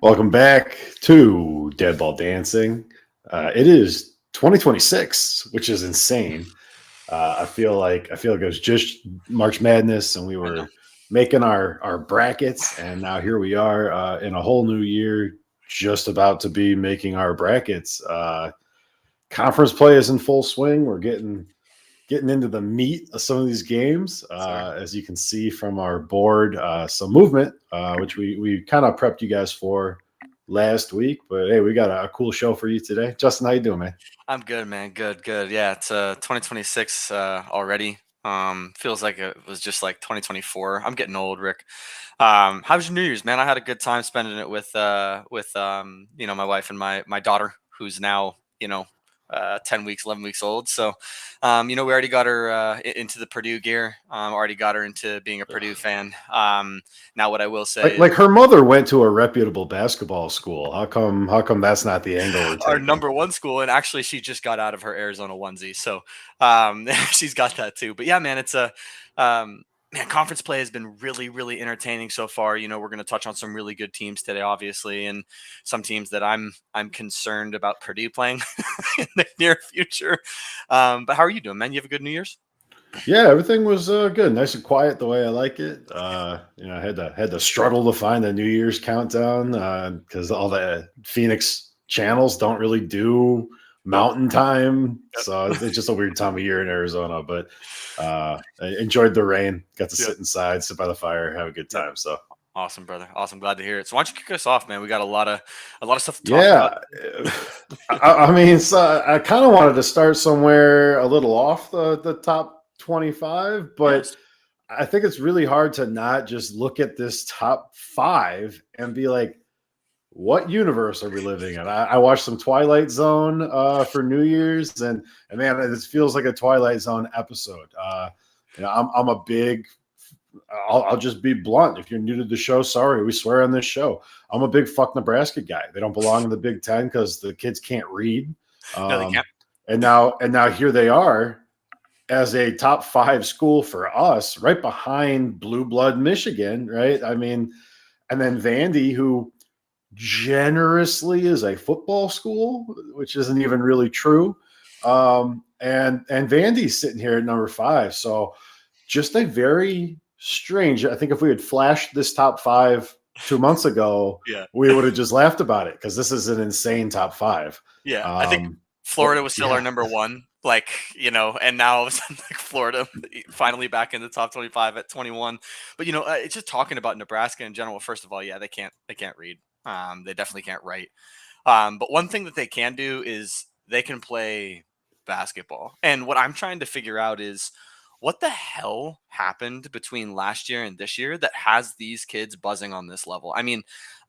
Welcome back to Dead Ball Dancing. It is 2026, which is insane. I feel like it was just March Madness, and we I know. were making our brackets, and now here we are in a whole new year, just about to be making our brackets. Conference play is in full swing. We're getting into the meat of some of these games. Sir. As you can see from our board, some movement, which we kind of prepped you guys for last week. But hey, we got a cool show for you today. Justin, how you doing, man? I'm good, man. Good, good. Yeah, it's 2026 already. Feels like it was just like 2024. I'm getting old, Rick. How was your New Year's, man? I had a good time spending it with my wife and my daughter, who's now 10 weeks, 11 weeks old. So, we already got her into the Purdue gear. Already got her into being a Purdue fan. Now, what I will say Like is like her mother went to a reputable basketball school. How come that's not the angle we're our taking? number one school, and actually, she just got out of her Arizona onesie, so she's got that too. But yeah, man, it's a man. Conference play has been really, really entertaining so far. We're going to touch on some really good teams today, obviously, and some teams that I'm concerned about Purdue playing in the near future. But how are you doing, man? You have a good New Year's? Yeah, everything was good, nice and quiet the way I like it. I had to struggle to find a New Year's countdown because all the Phoenix channels don't really do Mountain Time, so it's just a weird time of year in Arizona. But I enjoyed the rain, got to Yep. sit inside, sit by the fire, have a good Yep. time. So Awesome, brother. Awesome. Glad to hear it. So why don't you kick us off, man? We got a lot of stuff to talk about. yeah, so I kind of wanted to start somewhere a little off the top 25, but Yes. I think it's really hard to not just look at this top five and be like, what universe are we living in? I watched some Twilight Zone for New Year's, and man, this feels like a Twilight Zone episode. I'm a big. I'll just be blunt. If you're new to the show, sorry, we swear on this show. I'm a big fuck Nebraska guy. They don't belong in the Big Ten because the kids can't read. No, they Um, can't. and now here they are as a top five school for us, right behind Blue Blood Michigan, right? I mean, and then Vandy, who generously is a football school, which isn't even really true. And Vandy's sitting here at number five. So just a very strange. I think if we had flashed this top five 2 months ago, Yeah. we would have just laughed about it because this is an insane top five. Yeah. I think Um, but Florida was still our yeah, number one, like, and now all of a sudden, like Florida finally back in the top 25 at 21. But it's just talking about Nebraska in general. First of all, yeah, they can't read. They definitely can't write. But one thing that they can do is they can play basketball. And what I'm trying to figure out is what the hell happened between last year and this year that has these kids buzzing on this level? I mean,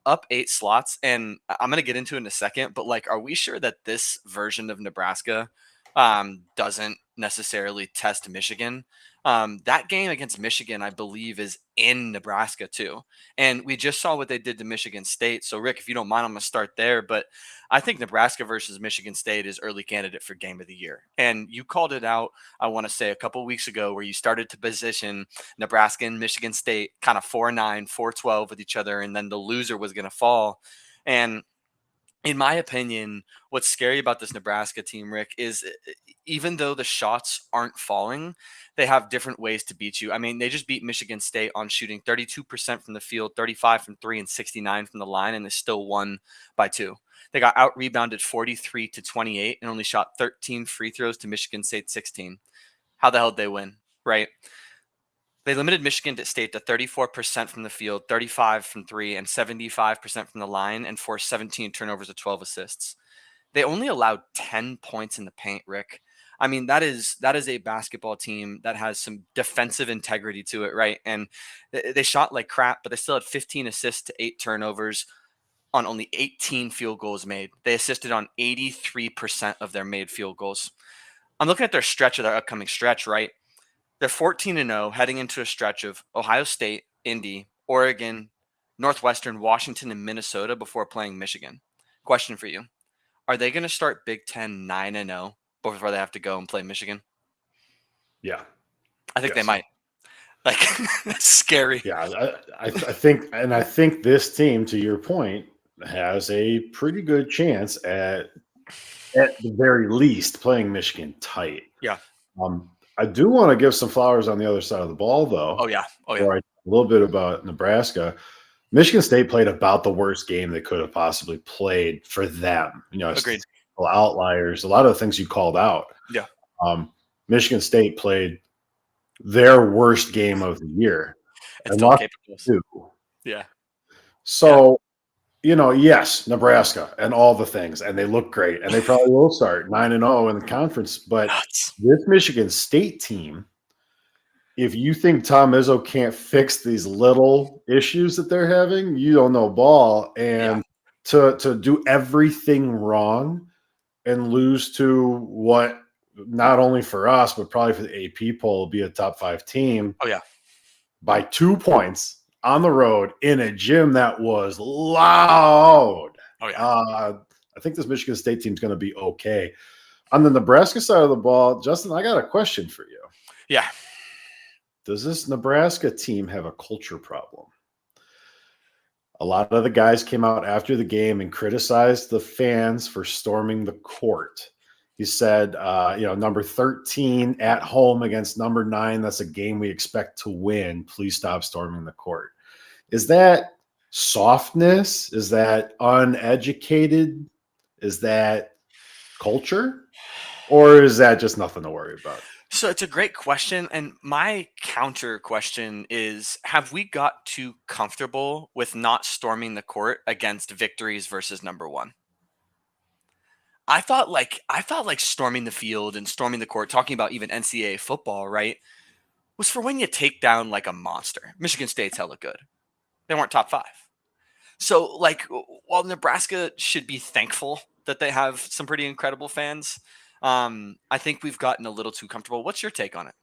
up 8 slots, and I'm going to get into it in a second, but like, are we sure that this version of Nebraska doesn't necessarily test Michigan? That game against Michigan, I believe, is in Nebraska too. And we just saw what they did to Michigan State. So, Rick, if you don't mind, I'm going to start there. But I think Nebraska versus Michigan State is early candidate for game of the year. And you called it out, I want to say, a couple weeks ago, where you started to position Nebraska and Michigan State kind of 4-9, 4-12 with each other. And then the loser was going to fall. And in my opinion, what's scary about this Nebraska team, Rick, is even though the shots aren't falling, they have different ways to beat you. I mean, they just beat Michigan State on shooting 32% from the field, 35 from three, and 69 from the line, and they still won by two. They got out rebounded 43-28 and only shot 13 free throws to Michigan State 16. How the hell did they win? Right? They limited Michigan State to 34% from the field, 35 from three, and 75% from the line, and forced 17 turnovers with 12 assists. They only allowed 10 points in the paint, Rick. I mean, that is a basketball team that has some defensive integrity to it, right? And they shot like crap, but they still had 15 assists to 8 turnovers on only 18 field goals made. They assisted on 83% of their made field goals. I'm looking at their upcoming stretch, right? They're 14-0 heading into a stretch of Ohio State, Indy, Oregon, Northwestern, Washington, and Minnesota before playing Michigan. Question for you. Are they going to start Big Ten 9-0 before they have to go and play Michigan? yeah, I think they yes. might. Like, that's scary. Yeah, I think this team, to your point, has a pretty good chance at the very least playing Michigan tight. Yeah. I do want to give some flowers on the other side of the ball, Oh though. yeah. Oh yeah. Before I talk a little bit about Nebraska. Michigan State played about the worst game they could have possibly played for them. Agreed. Statistical outliers, a lot of the things you called out. Yeah. Michigan State played their worst game of the year It's and still lost capable. two. Yeah. So, yes, Nebraska and all the things, and they look great, and they probably will start 9-0 in the conference. But Nuts. this Michigan State team, if you think Tom Izzo can't fix these little issues that they're having, you don't know ball. And to do everything wrong and lose to what not only for us, but probably for the AP poll will be a top 5 team. Oh yeah. By 2 points on the road in a gym that was loud. Oh yeah. I think this Michigan State team is going to be okay. On the Nebraska side of the ball, Justin, I got a question for you. Yeah. Does this Nebraska team have a culture problem? A lot of the guys came out after the game and criticized the fans for storming the court. He said, number 13 at home against number 9, that's a game we expect to win. Please stop storming the court. Is that softness? Is that uneducated? Is that culture? Or is that just nothing to worry about? So it's a great question. And my counter question is, have we got too comfortable with not storming the court against victories versus number 1? I thought like storming the field and storming the court, talking about even NCAA football, right, was for when you take down like a monster. Michigan State's hella good. They weren't top 5. So like, while Nebraska should be thankful that they have some pretty incredible fans, I think we've gotten a little too comfortable. What's your take on it?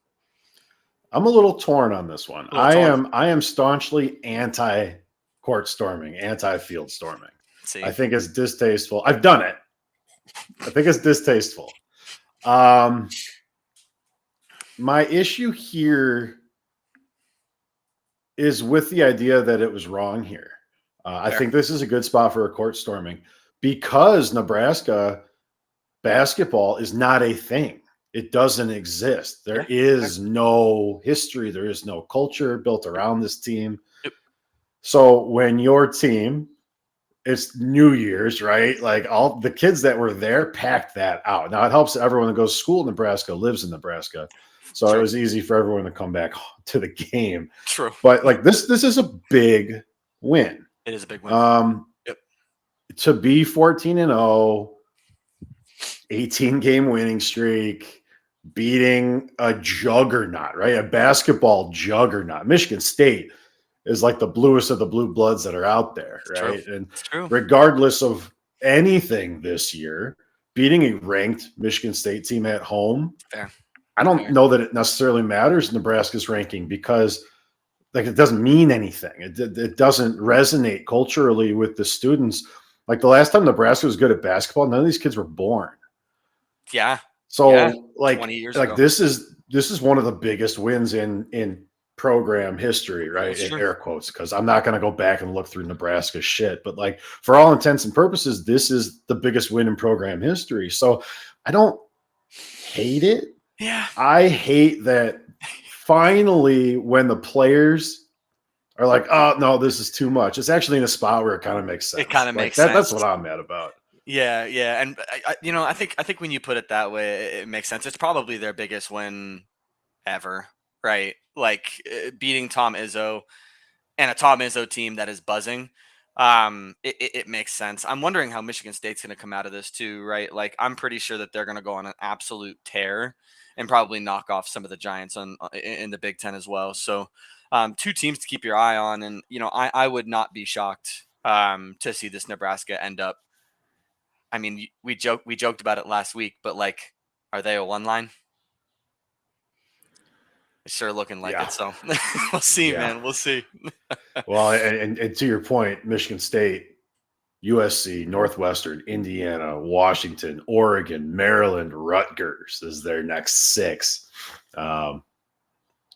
I'm a little torn on this one. I am staunchly anti-court storming, anti-field storming. See? I think it's distasteful. I've done it. I think it's distasteful. My issue here is with the idea that it was wrong here. I think this is a good spot for a court storming because Nebraska basketball is not a thing. It doesn't exist. There is no history. There is no culture built around this team. Yep. So when your team, it's New Year's, right? Like all the kids that were there packed that out. Now it helps everyone that goes to school in Nebraska lives in Nebraska. So True. It was easy for everyone to come back to the game. True. But like this is a big win. It is a big win. To be 14-0, 18-game winning streak, beating a juggernaut, right? A basketball juggernaut. Michigan State is like the bluest of the blue bloods that are out there, right? True. And True. regardless of anything this year, beating a ranked Michigan State team at home, Fair. I don't know that it necessarily matters Nebraska's ranking because like it doesn't mean anything. It doesn't resonate culturally with the students. Like the last time Nebraska was good at basketball, none of these kids were born. Yeah. So like 20 years like ago. this is one of the biggest wins in program history, right? In air quotes, because I'm not going to go back and look through Nebraska shit, but like for all intents and purposes, this is the biggest win in program history. So I don't hate it. Yeah. I hate that finally when the players are like, oh no, this is too much. It's actually in a spot where it kind of makes sense. It kind of like makes sense. That's what I'm mad about. Yeah, and I think when you put it that way, it makes sense. It's probably their biggest win ever, right? Like beating Tom Izzo and a Tom Izzo team that is buzzing. It makes sense. I'm wondering how Michigan State's going to come out of this too, right? Like I'm pretty sure that they're going to go on an absolute tear and probably knock off some of the Giants in the Big Ten as well. So 2 teams to keep your eye on, and I would not be shocked to see this Nebraska end up. I mean, we joked about it last week, but like, are they a 1 line? It's sure looking like it. So we'll see, man. We'll see. Well, and to your point, Michigan State, USC, Northwestern, Indiana, Washington, Oregon, Maryland, Rutgers is their next 6.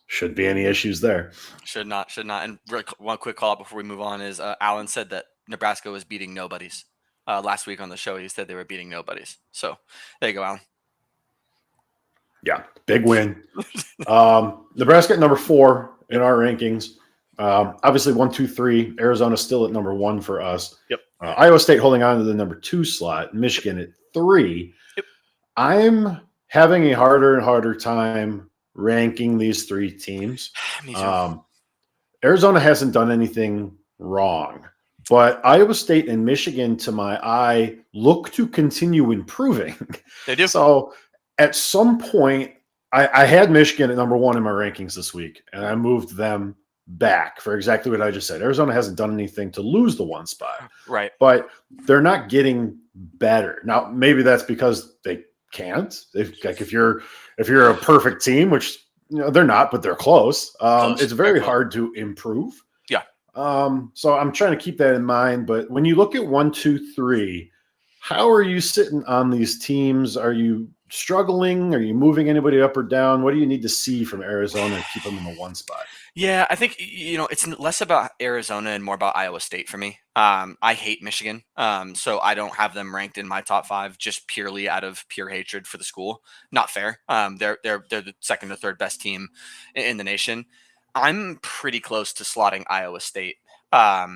Should be any issues there. Should not. And one quick call out before we move on is Alan said that Nebraska was beating nobodies. Last week on the show, he said they were beating nobodies. So there you go, Alan. Yeah, big win. Nebraska at number 4 in our rankings. Obviously, 1, 2, 3. Arizona still at number 1 for us. Yep. Iowa State holding on to the number 2 slot. Michigan at 3. Yep. I'm having a harder and harder time ranking these 3 teams. Me too. Arizona hasn't done anything wrong, but Iowa State and Michigan, to my eye, look to continue improving. They do. So at some point, I had Michigan at number 1 in my rankings this week, and I moved them back for exactly what I just said. Arizona hasn't done anything to lose the 1 spot. Right. But they're not getting better. Now, maybe that's because they can't. If you're a perfect team, which they're not, but they're close. It's very hard to improve. Yeah. So I'm trying to keep that in mind. But when you look at 1, 2, 3, how are you sitting on these teams? Are you struggling? Are you moving anybody up or down? What do you need to see from Arizona to keep them in the 1 spot? Yeah, I think it's less about Arizona and more about Iowa State for me. I hate Michigan, so I don't have them ranked in my top 5 just purely out of pure hatred for the school. Not fair. They're the second or third best team in the nation. I'm pretty close to slotting Iowa State at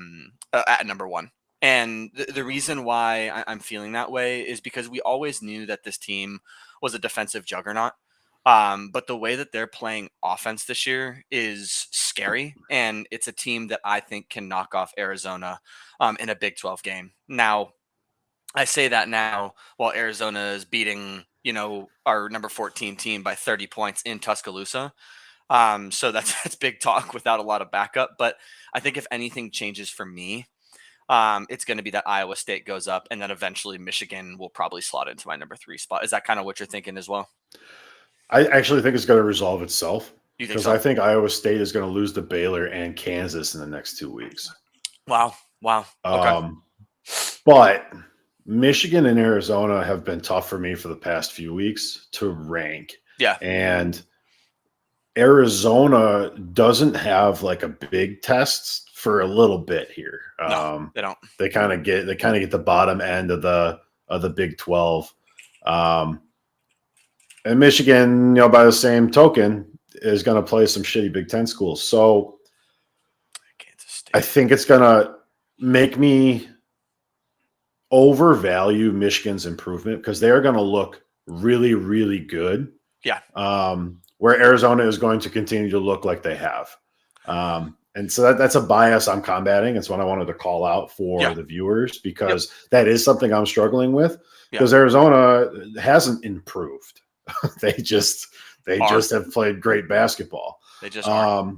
number 1. And the reason why I'm feeling that way is because we always knew that this team was a defensive juggernaut. But the way that they're playing offense this year is scary, and it's a team that I think can knock off Arizona in a Big 12 game. Now, I say that now while Arizona is beating, our number 14 team by 30 points in Tuscaloosa. So that's big talk without a lot of backup. But I think if anything changes for me, it's going to be that Iowa State goes up, and then eventually Michigan will probably slot into my number 3 spot. Is that kind of what you're thinking as well? I actually think it's going to resolve itself because so? I think Iowa State is going to lose to Baylor and Kansas in the next 2 weeks. Wow. Okay. But Michigan and Arizona have been tough for me for the past few weeks to rank. Yeah. And Arizona doesn't have like a big test for a little bit here. No, they don't. They kind of get the bottom end of the Big 12. And Michigan, by the same token, is going to play some shitty Big 10 schools. So I think it's going to make me overvalue Michigan's improvement because they are going to look really, really good. Yeah. Where Arizona is going to continue to look like they have. And so that's a bias I'm combating. It's what I wanted to call out for the viewers because that is something I'm struggling with because Arizona hasn't improved. They just have played great basketball. They just are.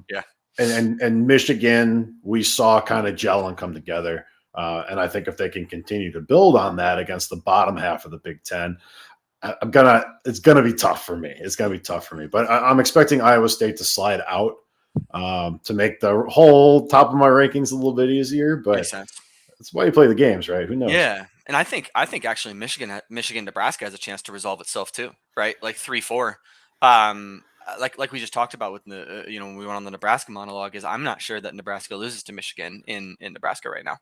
And Michigan, we saw kind of gel and come together. And I think if they can continue to build on that against the bottom half of the Big Ten, it's gonna be tough for me. It's gonna be tough for me. But I'm expecting Iowa State to slide out to make the whole top of my rankings a little bit easier. But that's why you play the games, right? Who knows? Yeah. And I think actually Michigan, Nebraska has a chance to resolve itself too, right? Like 3-4. Like we just talked about with the when we went on the Nebraska monologue, is I'm not sure that Nebraska loses to Michigan in Nebraska right now.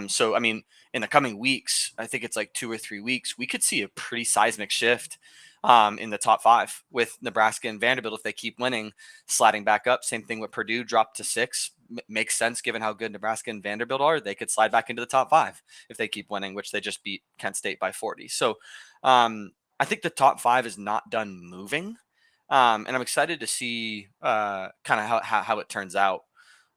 So I mean, in the coming weeks, I think it's like 2 or 3 weeks, we could see a pretty seismic shift in the top 5 with Nebraska and Vanderbilt if they keep winning, sliding back up. Same thing with Purdue, dropped to 6. Makes sense given how good Nebraska and Vanderbilt are. They could slide back into the top 5 if they keep winning, which they just beat Kent State by 40. So I think the top 5 is not done moving, and I'm excited to see kind of how it turns out.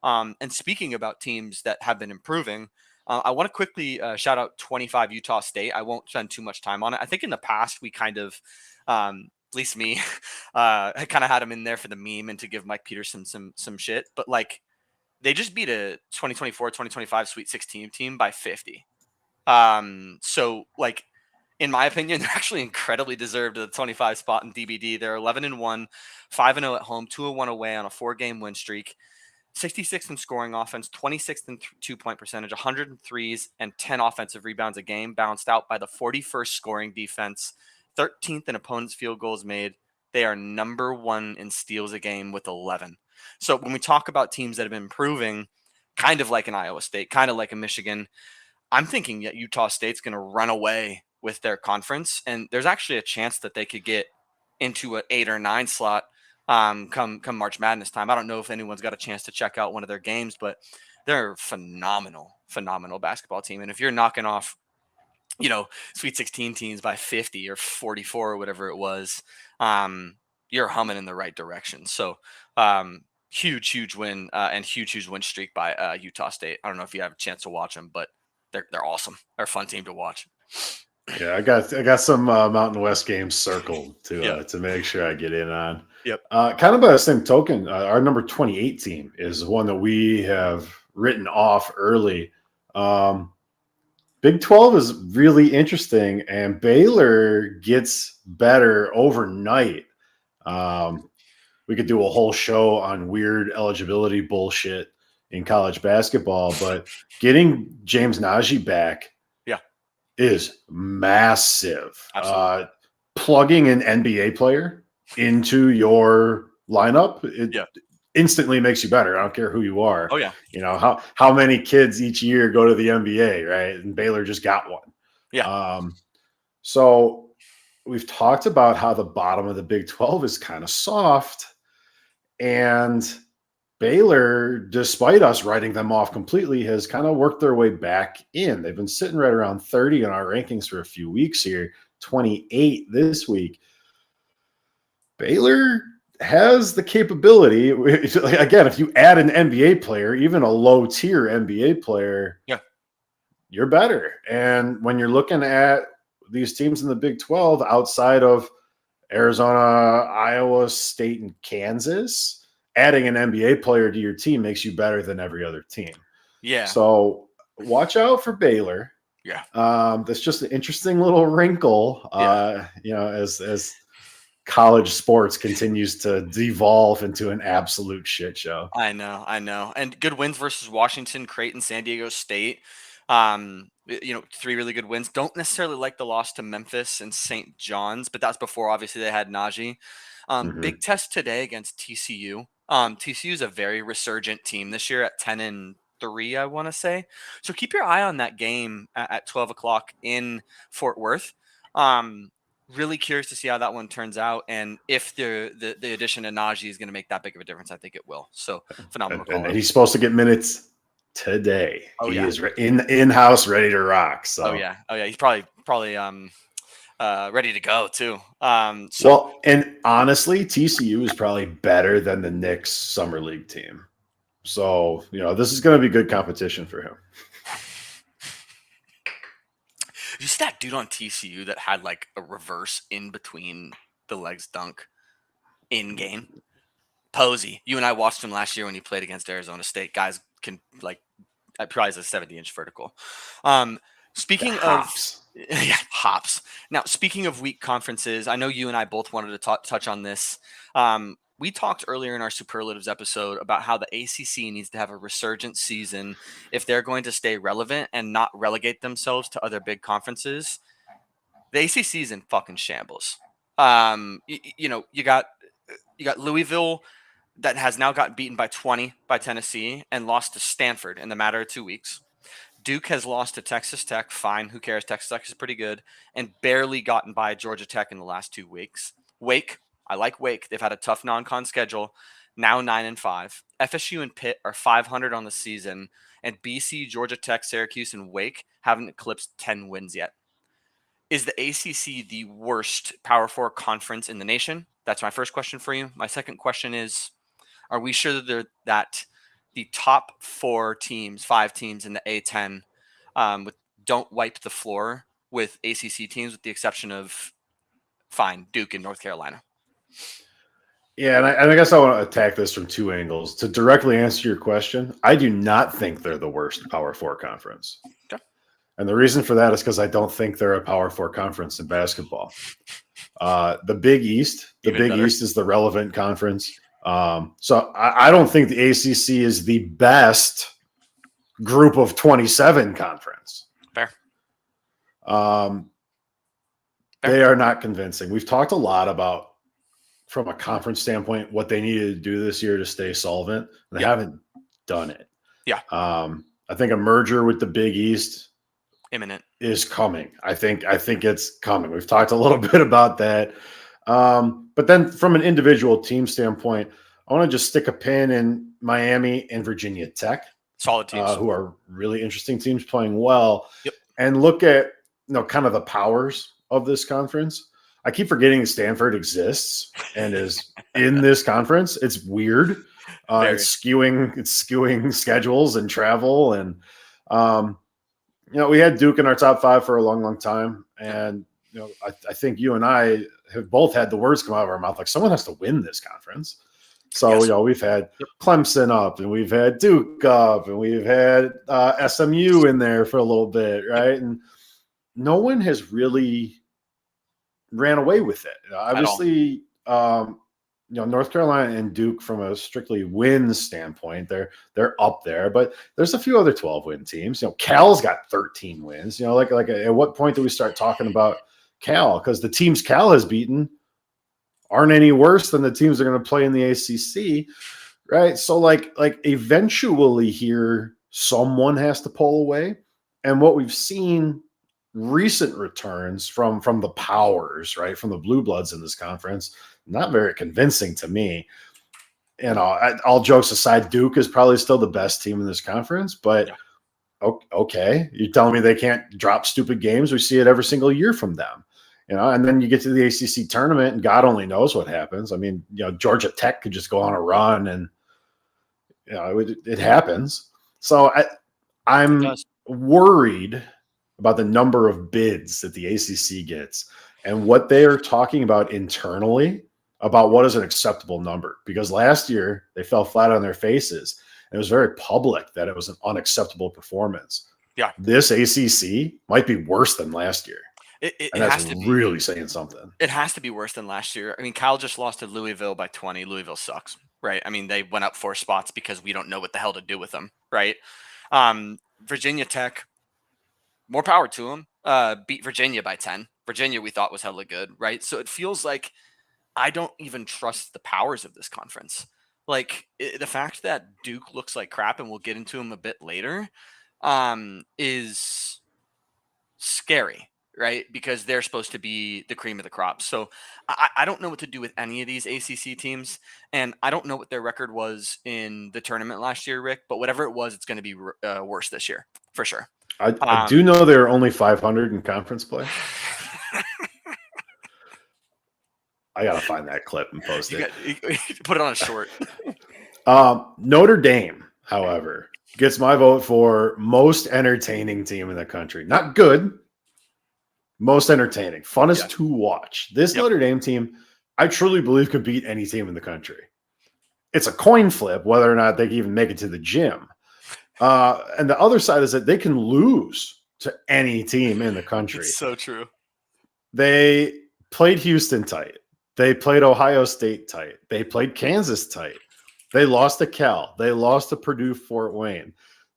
And speaking about teams that have been improving, I want to quickly shout out 25 Utah State. I won't spend too much time on it. I think in the past we kind of, at least me, I kind of had them in there for the meme and to give Mike Peterson some shit. But like, they just beat a 2024-2025 Sweet 16 team by 50. So like, in my opinion, they're actually incredibly deserved the 25 spot in DBD. They're 11-1, 5-0 at home, 2-1 away on a 4-game win streak. 66th in scoring offense, 26th in 2-point percentage, 103s and 10 offensive rebounds a game, balanced out by the 41st scoring defense, 13th in opponents' field goals made. They are number 1 in steals a game with 11. So when we talk about teams that have been improving, kind of like an Iowa State, kind of like a Michigan. I'm thinking that Utah State's going to run away with their conference, and there's actually a chance that they could get into an 8 or 9 slot come March Madness time. I don't know if anyone's got a chance to check out one of their games, but they're a phenomenal basketball team. And if you're knocking off, Sweet 16 teams by 50 or 44 or whatever it was, you're humming in the right direction. So huge win and huge win streak by Utah State. I don't know if you have a chance to watch them, but they're awesome. They're a fun team to watch. Yeah, I got some Mountain West games circled Yep. to make sure I get in on. Yep. Kind of by the same token, our number 28 team is one that we have written off early. Big 12 is really interesting, and Baylor gets better overnight. We could do a whole show on weird eligibility bullshit in college basketball, but getting James Najee back is massive. Plugging an NBA player into your lineup, instantly makes you better. I don't care who you are. Oh yeah. How many kids each year go to the NBA, right? And Baylor just got one. Yeah. So we've talked about how the bottom of the Big 12 is kind of soft, and Baylor, despite us writing them off completely, has kind of worked their way back in. They've been sitting right around 30 in our rankings for a few weeks here, 28 this week. Baylor has the capability. Again, if you add an NBA player, even a low-tier NBA player, you're better. And when you're looking at these teams in the Big 12 outside of Arizona, Iowa State, and Kansas, adding an NBA player to your team makes you better than every other team. Yeah. So watch out for Baylor. Yeah. That's just an interesting little wrinkle, as college sports continues to devolve into an absolute shit show. I know. And good wins versus Washington, Creighton, San Diego State. 3 really good wins. Don't necessarily like the loss to Memphis and St. John's, but that's before obviously they had Najee. Big test today against TCU. TCU is a very resurgent team this year at 10-3, I want to say. So keep your eye on that game at 12 o'clock in Fort Worth. Really curious to see how that one turns out, and if the addition of Najee is going to make that big of a difference. I think it will. So phenomenal. And he's supposed to get minutes today. He is in-house ready to rock. So he's probably ready to go too. Well, and honestly, TCU is probably better than the Knicks summer league team. So, this is going to be good competition for him. You see that dude on TCU that had like a reverse in between the legs dunk in game? Posey. You and I watched him last year when he played against Arizona State. Guys can probably has a 70-inch vertical. Speaking of hops. Now, speaking of weak conferences, I know you and I both wanted to touch on this. We talked earlier in our superlatives episode about how the ACC needs to have a resurgent season if they're going to stay relevant and not relegate themselves to other big conferences. The ACC is in fucking shambles. You got Louisville that has now gotten beaten by 20 by Tennessee and lost to Stanford in the matter of 2 weeks. Duke has lost to Texas Tech. Fine. Who cares? Texas Tech is pretty good. And barely gotten by Georgia Tech in the last 2 weeks. Wake. I like Wake. They've had a tough non-con schedule. Now 9-5. FSU and Pitt are 500 on the season. And BC, Georgia Tech, Syracuse, and Wake haven't eclipsed 10 wins yet. Is the ACC the worst Power 4 conference in the nation? That's my first question for you. My second question is, are we sure that the top 5 teams in the A-10 don't wipe the floor with ACC teams, with the exception of Duke and North Carolina? Yeah, and I guess I want to attack this from 2 angles. To directly answer your question, I do not think they're the worst Power 4 conference. Okay. And the reason for that is because I don't think they're a Power 4 conference in basketball. The Big East East is the relevant conference. So I don't think the ACC is the best group of 27 conference. Fair. They are not convincing. We've talked a lot about, from a conference standpoint, what they needed to do this year to stay solvent. They haven't done it. Yeah. I think a merger with the Big East Imminent. is coming. I think it's coming. We've talked a little bit about that. But then from an individual team standpoint, I want to just stick a pin in Miami and Virginia Tech, Solid teams. who are really interesting teams playing well, Yep. and look at kind of the powers of this conference. I keep forgetting Stanford exists and is in this conference. It's weird. It's skewing schedules and travel, and we had Duke in our top 5 for a long, long time, and I think you and I have both had the words come out of our mouth like someone has to win this conference. So Yes. we've had Clemson up, and we've had Duke up, and we've had SMU in there for a little bit, right? And no one has really ran away with it. Obviously, North Carolina and Duke, from a strictly wins standpoint, they're up there. But there's a few other 12-win teams. Cal's got 13 wins. Like at what point do we start talking about Cal? Because the teams Cal has beaten aren't any worse than the teams they're going to play in the ACC, right? So like eventually here, someone has to pull away. And what we've seen recent returns from the powers, right, from the blue bloods in this conference, not very convincing to me. All jokes aside, Duke is probably still the best team in this conference, but okay, you're telling me they can't drop stupid games? We see it every single year from them. And then you get to the ACC tournament, and God only knows what happens. I mean, Georgia Tech could just go on a run, and it happens. So I'm worried about the number of bids that the ACC gets and what they are talking about internally about what is an acceptable number. Because last year they fell flat on their faces. And it was very public that it was an unacceptable performance. Yeah. This ACC might be worse than last year. It that's has to be really saying something. It has to be worse than last year. I mean, Cal just lost to Louisville by 20. Louisville sucks, right? I mean, they went up 4 spots because we don't know what the hell to do with them, right? Virginia Tech, more power to them. Beat Virginia by 10. Virginia we thought was hella good, right? So it feels like I don't even trust the powers of this conference. Like the fact that Duke looks like crap, and we'll get into them a bit later, is scary, right? Because they're supposed to be the cream of the crop. So I don't know what to do with any of these ACC teams. And I don't know what their record was in the tournament last year, Rick, but whatever it was, it's going to be worse this year for sure. I do know they're only 500 in conference play. I got to find that clip and post it. Put it on a short. Notre Dame, however, gets my vote for most entertaining team in the country. Not good, most entertaining. Funnest to watch. This Notre Dame team, I truly believe, could beat any team in the country. It's a coin flip whether or not they can even make it to the gym. And the other side is that they can lose to any team in the country. It's so true. They played Houston tight. They played Ohio State tight. They played Kansas tight. They lost to Cal. They lost to Purdue Fort Wayne.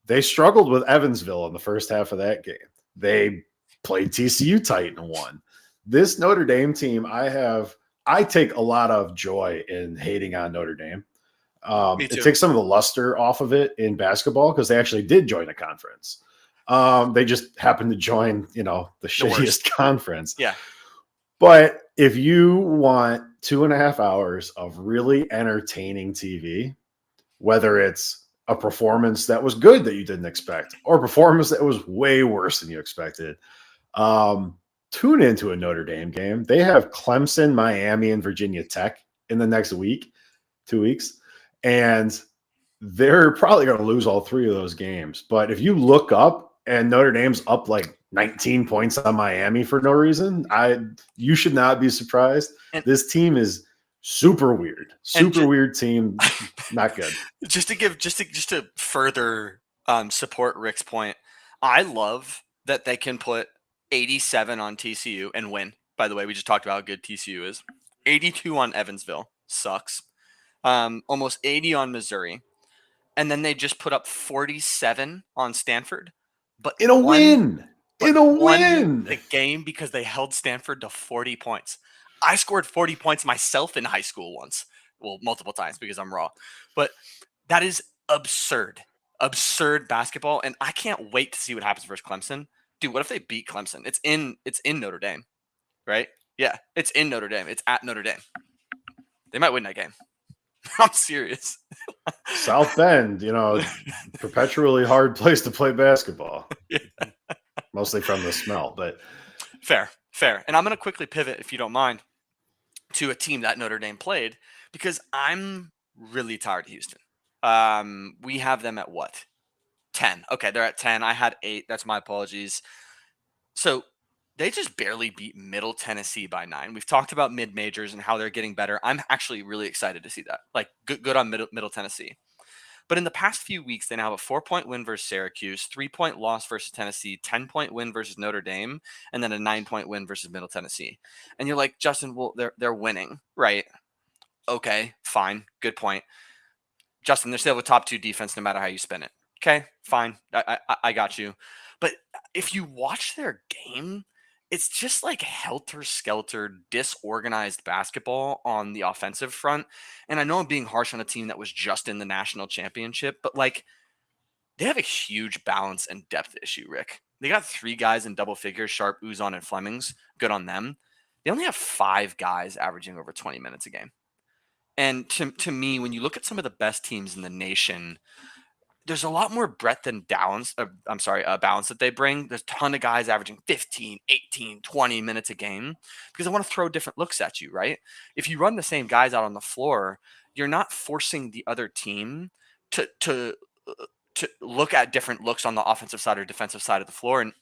They struggled with Evansville in the first half of that game. They played TCU tight and won. This Notre Dame team, I take a lot of joy in hating on Notre Dame. It takes some of the luster off of it in basketball because they actually did join a conference. They just happened to join, the shittiest conference. Yeah. But if you want 2.5 hours of really entertaining TV, whether it's a performance that was good that you didn't expect or a performance that was way worse than you expected, tune into a Notre Dame game. They have Clemson, Miami, and Virginia Tech in the next 2 weeks. And they're probably going to lose all 3 of those games. But if you look up and Notre Dame's up like 19 points on Miami for no reason, you should not be surprised. And this team is super weird, weird team. Not good. Just to further support Rick's point, I love that they can put 87 on TCU and win. By the way, we just talked about how good TCU is. 82 on Evansville sucks. Almost 80 on Missouri, and then they just put up 47 on Stanford. But in a win, the game because they held Stanford to 40 points. I scored 40 points myself in high school once. Well, multiple times because I'm raw. But that is absurd. absurd basketball, and I can't wait to see what happens versus Clemson. Dude, what if they beat Clemson? It's in Notre Dame, right? Yeah, it's in Notre Dame. It's at Notre Dame. They might win that game. I'm serious. South Bend, perpetually hard place to play basketball. Yeah. Mostly from the smell, but Fair. And I'm going to quickly pivot, if you don't mind, to a team that Notre Dame played because I'm really tired of Houston. We have them at what? 10. Okay, they're at 10. I had 8. That's my apologies. So they just barely beat Middle Tennessee by 9. We've talked about mid majors and how they're getting better. I'm actually really excited to see that. Like good on Middle Tennessee. But in the past few weeks, they now have a 4-point win versus Syracuse, 3-point loss versus Tennessee, 10-point win versus Notre Dame, and then a 9-point win versus Middle Tennessee. And you're like, Justin, well, they're winning, right? Okay, fine, good point. Justin, they're still a top 2 defense no matter how you spin it. Okay, fine, I got you. But if you watch their game, it's just like helter-skelter, disorganized basketball on the offensive front. And I know I'm being harsh on a team that was just in the national championship, but like they have a huge balance and depth issue, Rick. They got 3 guys in double figures, Sharp, Uzon, and Flemings. Good on them. They only have 5 guys averaging over 20 minutes a game. And to me, when you look at some of the best teams in the nation, there's a lot more breadth and balance that they bring. There's a ton of guys averaging 15, 18, 20 minutes a game because I want to throw different looks at you, right? If you run the same guys out on the floor, you're not forcing the other team to look at different looks on the offensive side or defensive side of the floor. And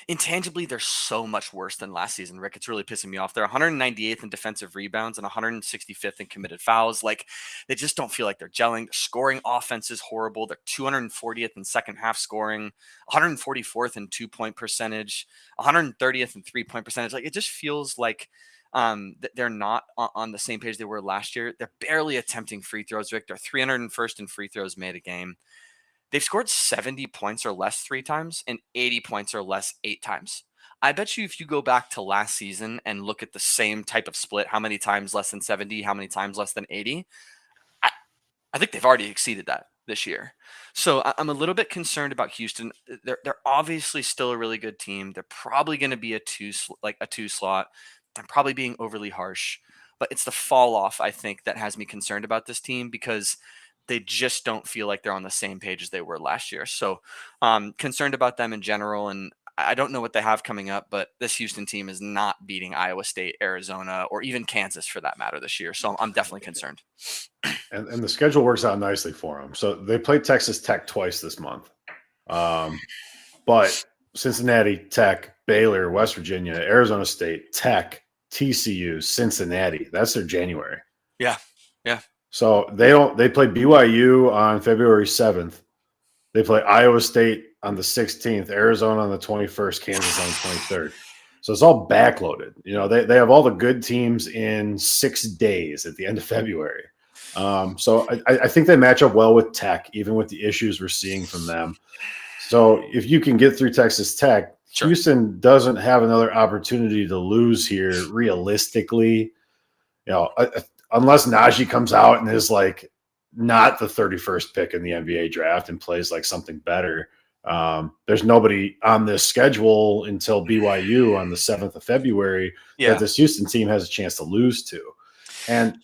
intangibly, they're so much worse than last season, Rick. It's really pissing me off. They're 198th in defensive rebounds and 165th in committed fouls. Like, they just don't feel like they're gelling. Their scoring offense is horrible. They're 240th in second half scoring, 144th in 2-point percentage, 130th in 3-point percentage. Like, it just feels like they're not on the same page they were last year. They're barely attempting free throws, Rick. They're 301st in free throws made a game. They've scored 70 points or less 3 times and 80 points or less 8 times. I bet you if you go back to last season and look at the same type of split, how many times less than 70, how many times less than 80, I think they've already exceeded that this year. So I'm a little bit concerned about Houston. They're obviously still a really good team. They're probably going to be a 2 slot. I'm probably being overly harsh, but it's the fall off, I think, that has me concerned about this team because they just don't feel like they're on the same page as they were last year. So concerned about them in general. And I don't know what they have coming up, but this Houston team is not beating Iowa State, Arizona, or even Kansas for that matter this year. So I'm definitely concerned. And the schedule works out nicely for them. So they played Texas Tech twice this month. But Cincinnati, Tech, Baylor, West Virginia, Arizona State, Tech, TCU, Cincinnati. That's their January. Yeah. So they play BYU on February 7th. They play Iowa State on the 16th, Arizona on the 21st, Kansas on the 23rd. So it's all backloaded. They have all the good teams in 6 days at the end of February. So I think they match up well with Tech, even with the issues we're seeing from them. So if you can get through Texas Tech, sure. Houston doesn't have another opportunity to lose here realistically. Unless Najee comes out and is like not the 31st pick in the NBA draft and plays like something better. There's nobody on this schedule until BYU on the 7th of February that this Houston team has a chance to lose to. And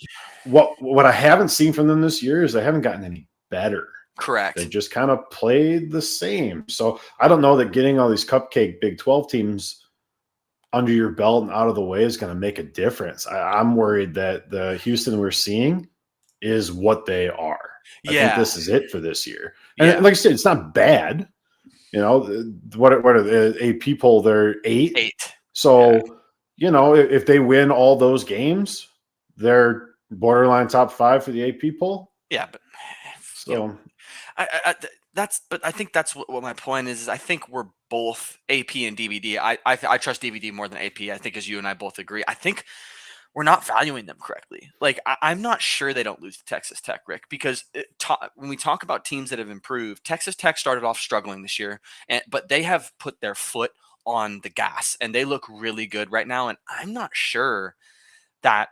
what I haven't seen from them this year is they haven't gotten any better. Correct. They just kind of played the same. So I don't know that getting all these cupcake Big 12 teams under your belt and out of the way is going to make a difference. I'm worried that the Houston we're seeing is what they are. I think this is it for this year. And like I said, it's not bad. What are the AP poll? They're 8. So, if they win all those games, they're borderline top 5 for the AP poll. Yeah, but so but I think that's what my point is. I think we're both AP and DBD. I trust DBD more than AP. I think, as you and I both agree, I think we're not valuing them correctly. Like, I'm not sure they don't lose to Texas Tech, Rick, because when we talk about teams that have improved, Texas Tech started off struggling this year, but they have put their foot on the gas and they look really good right now. And I'm not sure that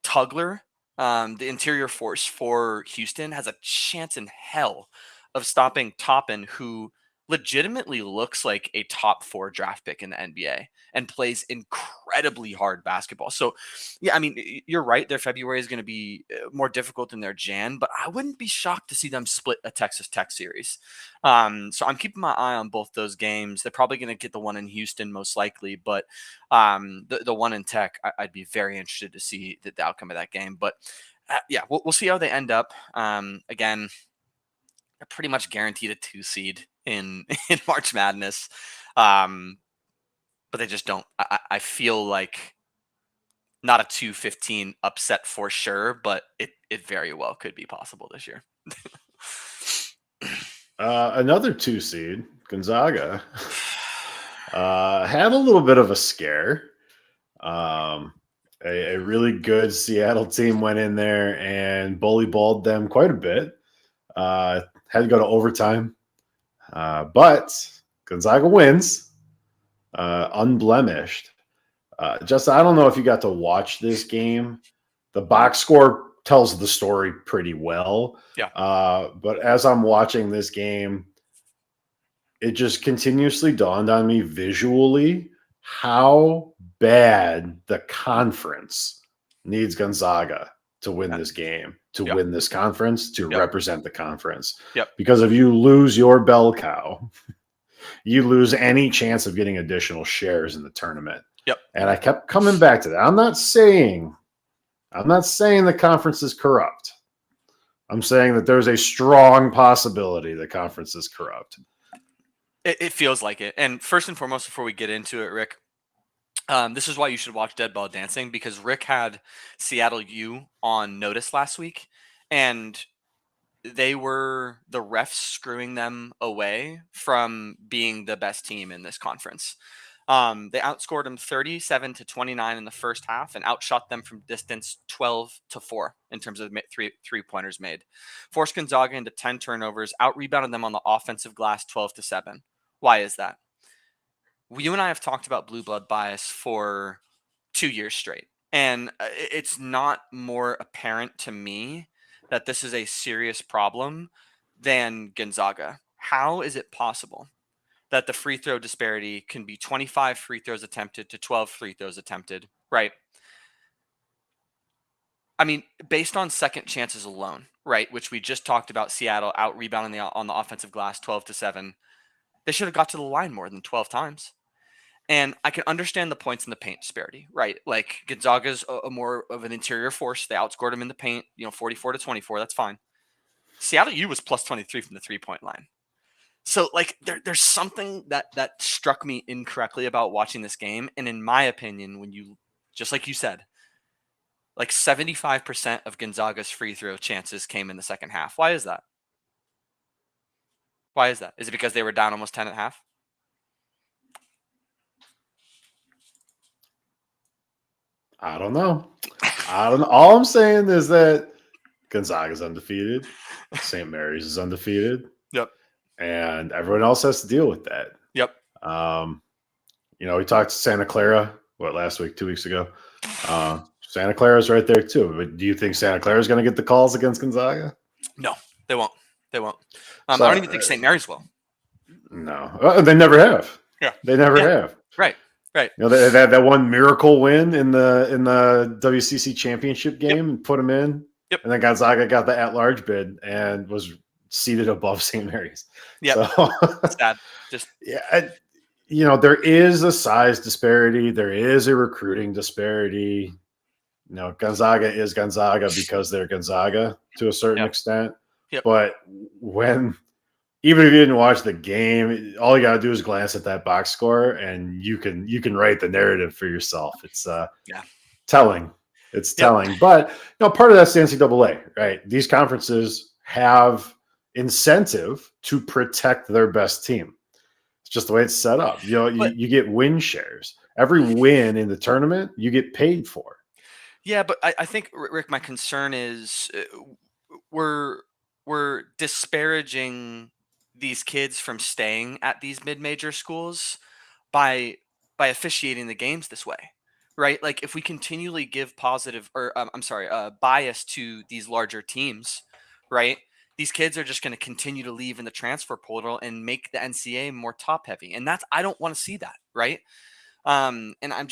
Tugler, the interior force for Houston, has a chance in hell of stopping Toppin, who legitimately looks like a top 4 draft pick in the NBA and plays incredibly hard basketball. So, yeah, I mean, you're right. Their February is going to be more difficult than their Jan, but I wouldn't be shocked to see them split a Texas Tech series. So I'm keeping my eye on both those games. They're probably going to get the one in Houston most likely, but the one in Tech, I'd be very interested to see the outcome of that game. But yeah, we'll see how they end up. Again, they're pretty much guaranteed a 2 seed in March Madness, but they just don't. I feel like not a 2-15 upset for sure, but it very well could be possible this year. Another 2 seed, Gonzaga, had a little bit of a scare. A really good Seattle team went in there and bully balled them quite a bit. Had to go to overtime, but Gonzaga wins, unblemished. Justin, I don't know if you got to watch this game. The box score tells the story pretty well. Yeah. But as I'm watching this game, it just continuously dawned on me visually how bad the conference needs Gonzaga to win this game, to win this conference, to represent the conference. Because if you lose your bell cow, you lose any chance of getting additional shares in the tournament. And I kept coming back to that. I'm not saying the conference is corrupt. I'm saying that there's a strong possibility the conference is corrupt. It feels like it. And first and foremost, before we get into it, Rick, this is why you should watch Dead Ball Dancing, because Rick had Seattle U on notice last week, and they were the refs screwing them away from being the best team in this conference. They outscored them 37-29 in the first half and outshot them from distance 12-4 in terms of three-pointers made. Forced Gonzaga into 10 turnovers, out-rebounded them on the offensive glass 12-7. Why is that? You and I have talked about blue blood bias for 2 years straight, and it's not more apparent to me that this is a serious problem than Gonzaga. How is it possible that the free throw disparity can be 25 free throws attempted to 12 free throws attempted, right? I mean, based on second chances alone, right, which we just talked about, Seattle out rebounding on the offensive glass 12-7, they should have got to the line more than 12 times. And I can understand the points in the paint disparity, right? Like Gonzaga's a more of an interior force. They outscored them in the paint, 44-24. That's fine. Seattle U was plus 23 from the 3-point line. So like there's something that struck me incorrectly about watching this game. And in my opinion, when you, just like you said, like 75% of Gonzaga's free throw chances came in the second half. Why is that? Why is that? Is it because they were down almost 10 at half? I don't know. All I'm saying is that Gonzaga's undefeated. St. Mary's is undefeated. Yep. And everyone else has to deal with that. Yep. We talked to Santa Clara, last week, 2 weeks ago. Santa Clara's right there too. But do you think Santa Clara's going to get the calls against Gonzaga? No, they won't. They won't. I don't even think St. Mary's will. No, they never have. Yeah, they never have. Right. They had that one miracle win in the WCC championship game and put them in. Yep. And then Gonzaga got the at-large bid and was seated above St. Mary's. Yeah, so, sad. There is a size disparity. There is a recruiting disparity. Gonzaga is Gonzaga because they're Gonzaga to a certain extent. Yep. But even if you didn't watch the game, all you got to do is glance at that box score, and you can write the narrative for yourself. It's telling. It's telling. But part of that's the NCAA, right? These conferences have incentive to protect their best team. It's just the way it's set up. You get win shares. Every win in the tournament, you get paid for. Yeah, but I think, Rick, my concern is we're disparaging these kids from staying at these mid-major schools by officiating the games this way, right? Like if we continually give bias to these larger teams, right? these kids are just going to continue to leave in the transfer portal and make the NCAA more top heavy. And I don't want to see that. Right. And I'm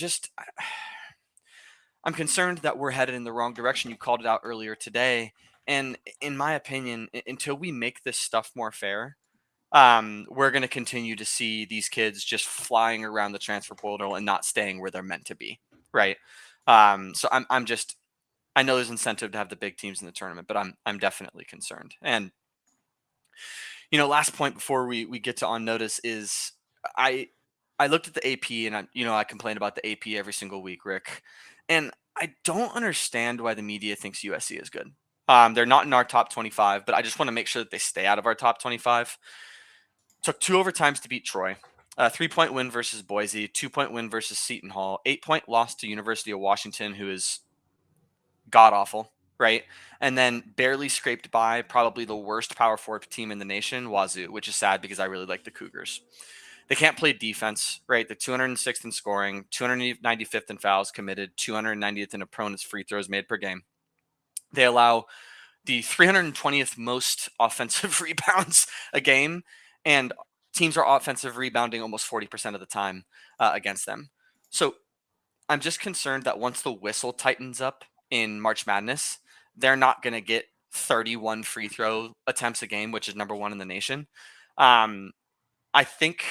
concerned that we're headed in the wrong direction. You called it out earlier today. And in my opinion, until we make this stuff more fair, we're going to continue to see these kids just flying around the transfer portal and not staying where they're meant to be. Right. So I know there's incentive to have the big teams in the tournament, but I'm definitely concerned. And, last point before we get to on notice is I looked at the AP and I complain about the AP every single week, Rick. And I don't understand why the media thinks USC is good. They're not in our top 25, but I just want to make sure that they stay out of our top 25. Took 2 overtimes to beat Troy. A 3-point win versus Boise, 2-point win versus Seton Hall, 8-point loss to University of Washington, who is god awful, right? And then barely scraped by probably the worst Power 4 team in the nation, Wazoo, which is sad because I really like the Cougars. They can't play defense, right? They're 206th in scoring, 295th in fouls committed, 290th in opponents' free throws made per game. They allow the 320th most offensive rebounds a game, and teams are offensive rebounding almost 40% of the time against them. So I'm just concerned that once the whistle tightens up in March Madness, they're not going to get 31 free throw attempts a game, which is number 1 in the nation. I think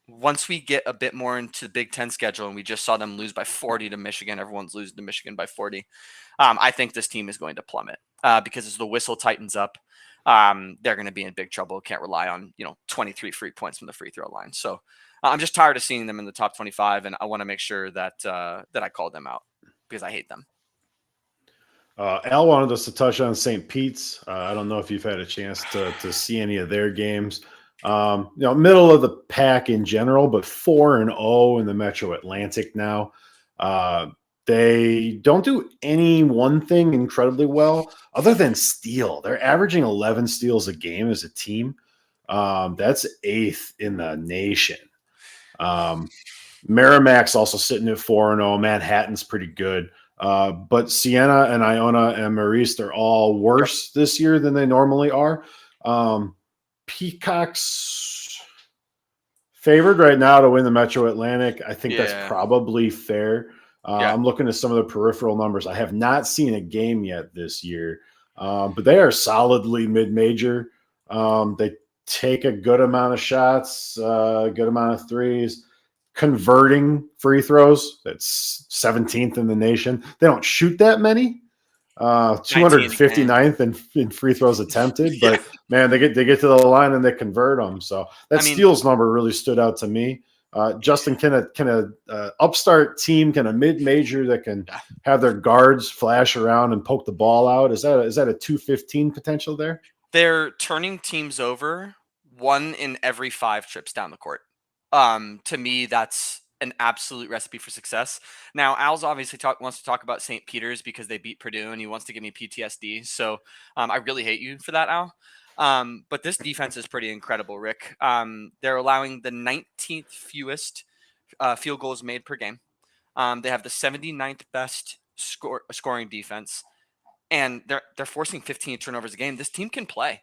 once we get a bit more into the Big Ten schedule, and we just saw them lose by 40 to Michigan, everyone's losing to Michigan by 40. I think this team is going to plummet because as the whistle tightens up, they're going to be in big trouble. Can't rely on 23 free points from the free throw line. So I'm just tired of seeing them in the top 25, and I want to make sure that I call them out because I hate them. Al wanted us to touch on St. Pete's. I don't know if you've had a chance to see any of their games. Middle of the pack in general, but 4-0 in the Metro Atlantic now. They don't do any one thing incredibly well other than steal. They're averaging 11 steals a game as a team. That's 8th in the nation. Merrimack's also sitting at 4-0. Manhattan's pretty good. But Siena and Iona and Marist are all worse this year than they normally are. Peacock's favored right now to win the Metro Atlantic. I think that's probably fair. I'm looking at some of the peripheral numbers. I have not seen a game yet this year, but they are solidly mid-major. They take a good amount of shots, a good amount of threes. Converting free throws, that's 17th in the nation. They don't shoot that many. 259th in free throws attempted, but man, they get to the line and they convert them. So that steals number really stood out to me. Justin, can a upstart team, can a mid-major that can have their guards flash around and poke the ball out? Is that a 215 potential there? They're turning teams over 1 in every 5 trips down the court. To me, that's an absolute recipe for success. Now, Al's obviously wants to talk about St. Peter's because they beat Purdue, and he wants to give me PTSD. So I really hate you for that, Al. But this defense is pretty incredible, Rick. They're allowing the 19th fewest field goals made per game. They have the 79th best scoring defense, and they're forcing 15 turnovers a game. This team can play.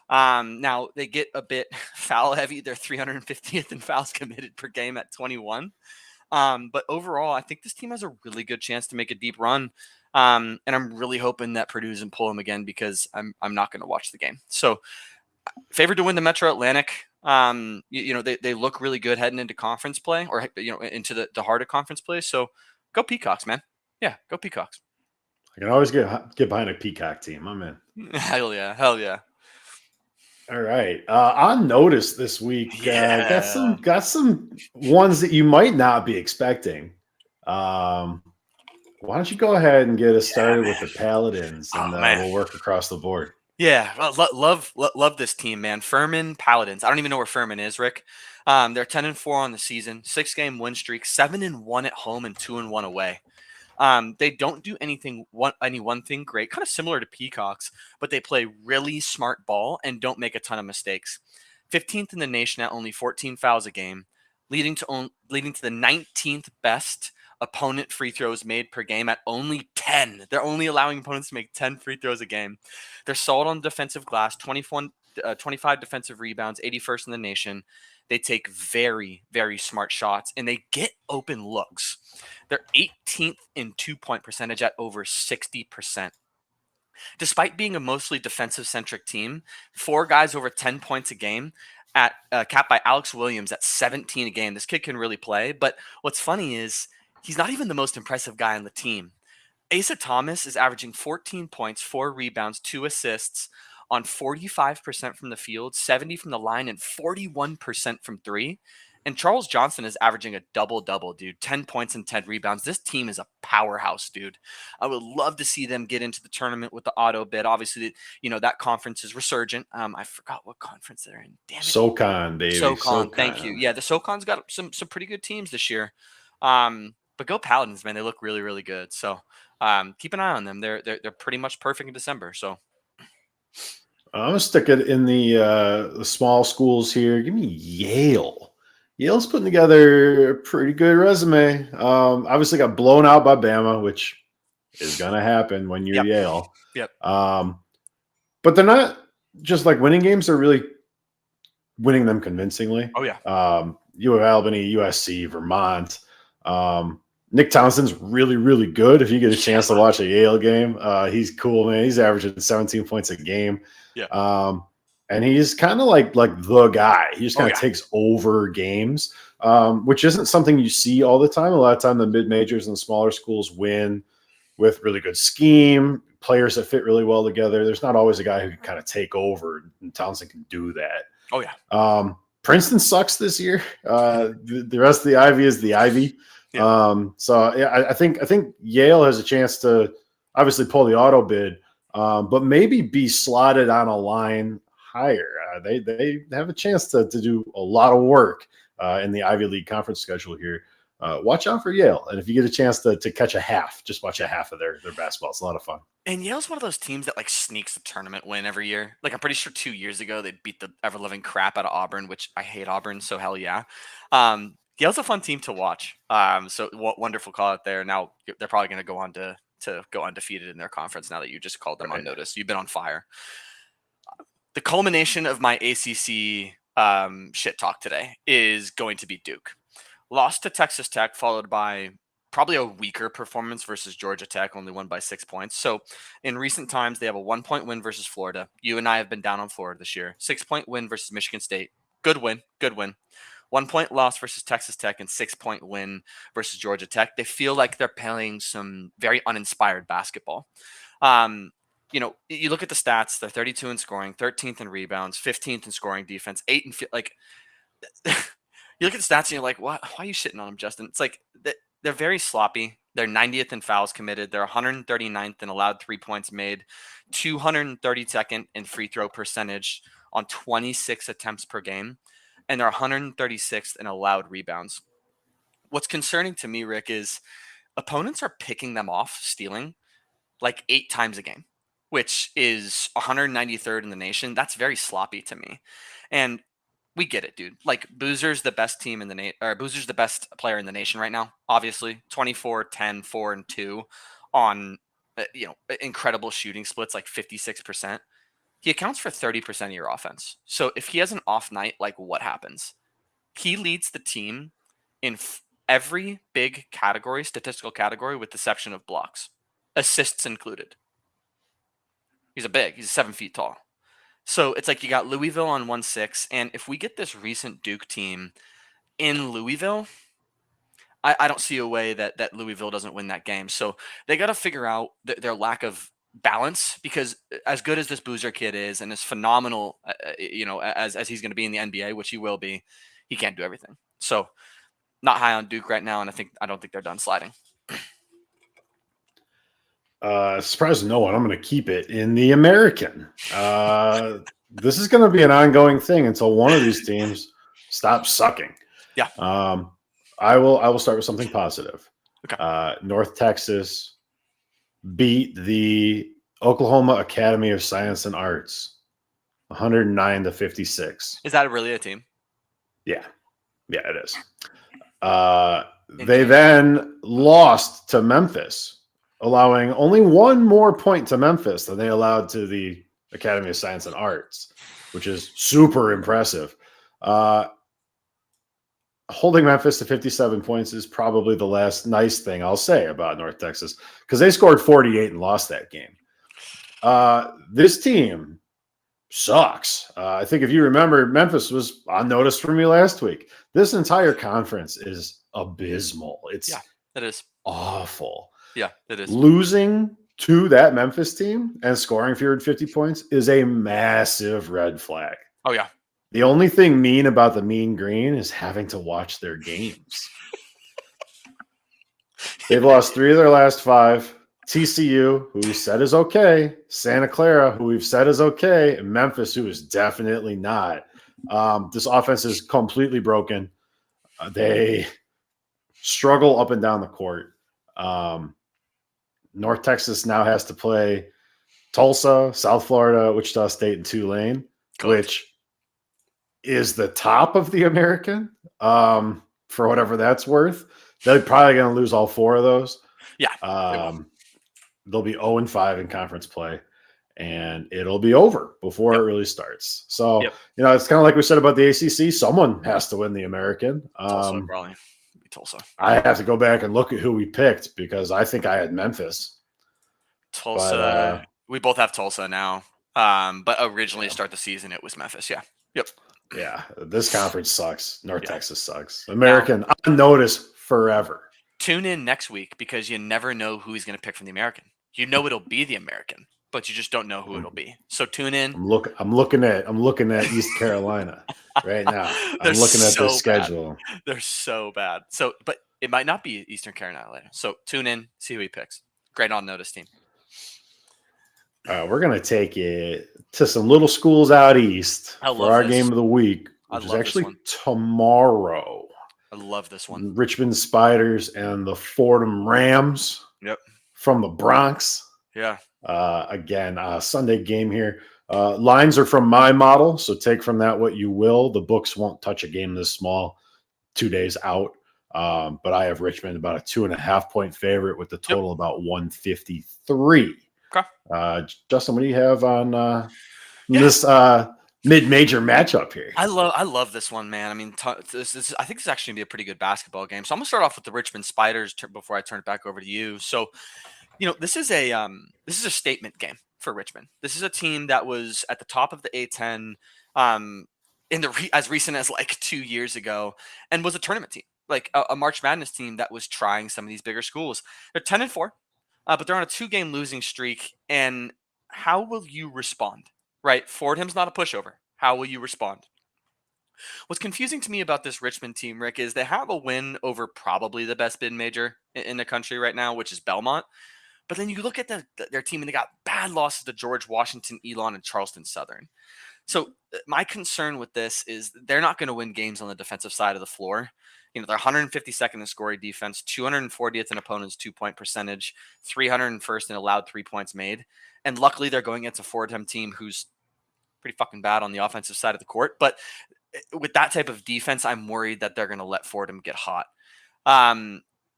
Now they get a bit foul heavy. They're 350th in fouls committed per game at 21. But overall, I think this team has a really good chance to make a deep run. And I'm really hoping that Purdue doesn't pull them again because I'm not going to watch the game. So favored to win the Metro Atlantic. They look really good heading into conference play or, into the heart of conference play. So go Peacocks, man. Yeah, go Peacocks. I can always get behind a Peacock team. I'm in. Hell yeah. All right. On notice this week, got some ones that you might not be expecting. Why don't you go ahead and get us started with the Paladins, and we'll work across the board. Yeah, love this team, man. Furman Paladins. I don't even know where Furman is, Rick. They're 10-4 on the season, 6-game win streak, 7-1 at home and 2-1 away. They don't do any one thing great, kind of similar to Peacocks, but they play really smart ball and don't make a ton of mistakes. 15th in the nation at only 14 fouls a game, leading to the 19th best opponent free throws made per game at only 10. They're only allowing opponents to make 10 free throws a game. They're solid on defensive glass, 25 defensive rebounds, 81st in the nation. They take very, very smart shots, and they get open looks. They're 18th in 2-point percentage at over 60%. Despite being a mostly defensive-centric team, 4 guys over 10 points a game, at capped by Alex Williams at 17 a game. This kid can really play, but what's funny is he's not even the most impressive guy on the team. Asa Thomas is averaging 14 points, 4 rebounds, 2 assists on 45% from the field, 70 from the line, and 41% from 3. And Charles Johnson is averaging a double-double, dude. 10 points and 10 rebounds. This team is a powerhouse, dude. I would love to see them get into the tournament with the auto bid. Obviously, that conference is resurgent. I forgot what conference they're in. Damn it. SoCon, baby. SoCon. Thank you. Yeah, the SoCon's got some pretty good teams this year. But go Paladins, man. They look really, really good. So keep an eye on them. They're pretty much perfect in December. So I'm gonna stick it in the small schools here. Give me Yale. Yale's putting together a pretty good resume. Obviously got blown out by Bama, which is gonna happen when you're Yale. Yep. But they're not just like winning games; they're really winning them convincingly. Oh yeah. U of Albany, USC, Vermont. Nick Townsend's really, really good. If you get a chance to watch a Yale game, he's cool, man. He's averaging 17 points a game. Yeah. And he's kind of like the guy. He just kind of takes over games, which isn't something you see all the time. A lot of time the mid-majors and the smaller schools win with really good scheme, players that fit really well together. There's not always a guy who can kind of take over, and Townsend can do that. Oh, yeah. Princeton sucks this year. The rest of the Ivy is the Ivy. Yeah. So yeah, I think Yale has a chance to obviously pull the auto bid, but maybe be slotted on a line higher. They have a chance to do a lot of work in the Ivy League conference schedule here. Watch out for Yale, and if you get a chance to catch a half, just watch a half of their basketball. It's a lot of fun. And Yale's one of those teams that like sneaks the tournament win every year. Like I'm pretty sure 2 years ago they beat the ever living crap out of Auburn, which I hate Auburn, so hell yeah. Yale's a fun team to watch. So what wonderful call out there. Now they're probably going to go on to go undefeated in their conference now that you just called them on notice. You've been on fire. The culmination of my ACC shit talk today is going to be Duke. Lost to Texas Tech, followed by probably a weaker performance versus Georgia Tech, only won by 6 points. So in recent times, they have a 1-point win versus Florida. You and I have been down on Florida this year. 6-point win versus Michigan State. Good win. 1-point loss versus Texas Tech and 6-point win versus Georgia Tech. They feel like they're playing some very uninspired basketball. You look at the stats, they're 32 in scoring, 13th in rebounds, 15th in scoring defense, 8 in like you look at the stats and you're like, why are you shitting on them, Justin? It's like they're very sloppy. They're 90th in fouls committed. They're 139th in allowed 3 points made, 232nd in free throw percentage on 26 attempts per game, and they're 136th in allowed rebounds. What's concerning to me, Rick, is opponents are picking them off, stealing like 8 times a game, which is 193rd in the nation. That's very sloppy to me. And we get it, dude. Like Boozer's the best team in the Boozer's the best player in the nation right now. Obviously, 24, 10, 4, and 2 on incredible shooting splits, like 56%. He accounts for 30% of your offense. So if he has an off night, like what happens? He leads the team in every big category, statistical category, with the exception of blocks, assists included. He's 7 feet tall. So it's like you got Louisville on 1-6. And if we get this recent Duke team in Louisville, I don't see a way that Louisville doesn't win that game. So they got to figure out their lack of balance, because as good as this Boozer kid is and as phenomenal, as he's going to be in the NBA, which he will be, he can't do everything. So not high on Duke right now. And I don't think they're done sliding. Surprise no one. I'm going to keep it in the American. This is going to be an ongoing thing until one of these teams stops sucking. Yeah. I will start with something positive. Okay. North Texas beat the Oklahoma Academy of Science and Arts 109-56. Is that really a team? Yeah, it is. They then lost to Memphis, allowing only one more point to Memphis than they allowed to the Academy of Science and Arts, which is super impressive. Holding Memphis to 57 points is probably the last nice thing I'll say about North Texas, because they scored 48 and lost that game. This team sucks. I think if you remember, Memphis was on notice for me last week. This entire conference is abysmal. It is awful. Yeah, it is. Losing to that Memphis team and scoring fewer than 50 points is a massive red flag. Oh, yeah. The only thing mean about the Mean Green is having to watch their games. They've lost 3 of their last 5. TCU, who we said is okay. Santa Clara, who we've said is okay. And Memphis, who is definitely not. This offense is completely broken. They struggle up and down the court. North Texas now has to play Tulsa, South Florida, Wichita State, and Tulane, which is the top of the American, for whatever that's worth. They're probably going to lose all 4 of those. Yeah. They'll be 0-5 in conference play, and it'll be over before it really starts. So, it's kind of like we said about the ACC. Someone has to win the American. Tulsa, probably. Tulsa. I have to go back and look at who we picked, because I think I had Memphis. Tulsa. We both have Tulsa now. But originally to start the season, it was Memphis. Yeah. Yep. Yeah. This conference sucks. North Texas sucks. American on notice forever. Tune in next week, because you never know who he's going to pick from the American. You know it'll be the American, but you just don't know who it'll be. So tune in. I'm looking at East Carolina right now. I'm looking at their schedule. They're so bad. So, but it might not be Eastern Carolina later. So tune in, see who he picks. Great on notice team. We're going to take it to some little schools out east for our game of the week, which is actually tomorrow. I love this one. Richmond Spiders and the Fordham Rams. Yep. From the Bronx. Yeah. Again, Sunday game here. Lines are from my model, so take from that what you will. The books won't touch a game this small 2 days out. But I have Richmond about a 2.5 point favorite with the total about 153. Okay. Justin, what do you have on this mid-major matchup here? I love this one, man. I mean, I think this is actually gonna be a pretty good basketball game. So I'm gonna start off with the Richmond Spiders before I turn it back over to you. So, this is a statement game for Richmond. This is a team that was at the top of the A-10 as recent as like 2 years ago, and was a tournament team, like a March Madness team that was trying some of these bigger schools. They're 10-4, but they're on a 2-game losing streak. And how will you respond? Right, Fordham's not a pushover. How will you respond? What's confusing to me about this Richmond team, Rick, is they have a win over probably the best mid-major in the country right now, which is Belmont. But then you look at their team, and they got bad losses to George Washington, Elon, and Charleston Southern. So my concern with this is they're not going to win games on the defensive side of the floor. They're 152nd in scoring defense, 240th in opponents' 2-point percentage, 301st in allowed 3 points made. And luckily, they're going against a Fordham team who's pretty fucking bad on the offensive side of the court. But with that type of defense, I'm worried that they're going to let Fordham get hot.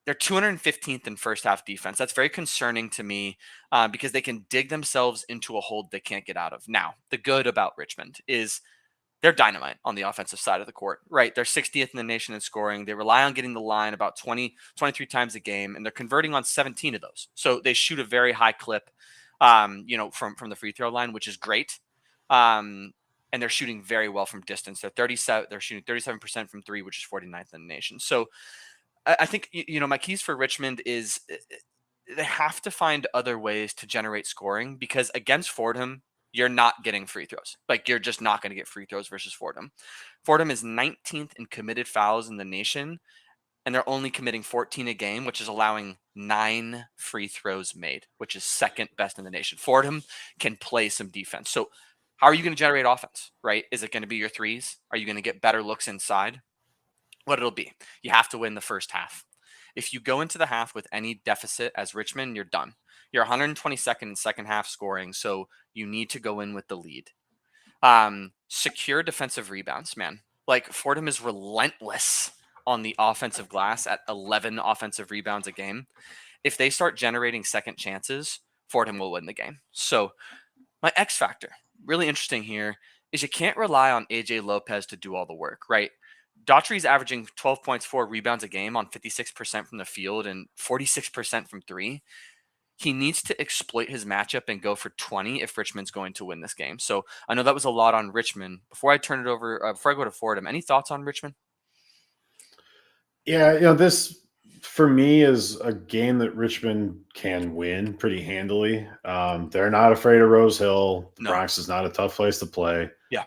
They're 215th in first half defense. That's very concerning to me because they can dig themselves into a hold they can't get out of. Now, the good about Richmond is they're dynamite on the offensive side of the court, right? They're 60th in the nation in scoring. They rely on getting the line about 23 times a game, and they're converting on 17 of those. So they shoot a very high clip, from the free throw line, which is great. And they're shooting very well from distance. They're shooting 37% from 3, which is 49th in the nation. So I think, my keys for Richmond is they have to find other ways to generate scoring, because against Fordham, you're not getting free throws. Like, you're just not going to get free throws versus Fordham. Fordham is 19th in committed fouls in the nation, and they're only committing 14 a game, which is allowing 9 free throws made, which is second best in the nation. Fordham can play some defense. So how are you going to generate offense, right? Is it going to be your threes? Are you going to get better looks inside? What it'll be, you have to win the first half. If you go into the half with any deficit as Richmond, you're done. You're 122nd in second half scoring, so you need to go in with the lead. Secure defensive rebounds, man. Like, Fordham is relentless on the offensive glass at 11 offensive rebounds a game. If they start generating second chances, Fordham will win the game. So my X factor, really interesting here, is you can't rely on AJ Lopez to do all the work, right? Daughtry's averaging 12 points, 4 rebounds a game on 56% from the field and 46% from three. He needs to exploit his matchup and go for 20 if Richmond's going to win this game. So I know that was a lot on Richmond. Before I turn it over, before I go to Fordham, any thoughts on Richmond? Yeah, this for me is a game that Richmond can win pretty handily. They're not afraid of Rose Hill. The No. Bronx is not a tough place to play. Yeah.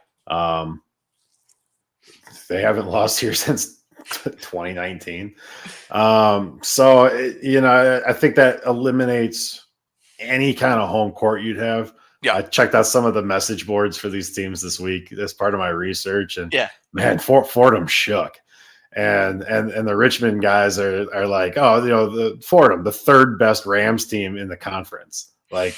They haven't lost here since 2019. So I think that eliminates any kind of home court you'd have. Yeah. I checked out some of the message boards for these teams this week as part of my research, and man, Fordham shook. And the Richmond guys are like, oh, the Fordham, the third best Rams team in the conference. Like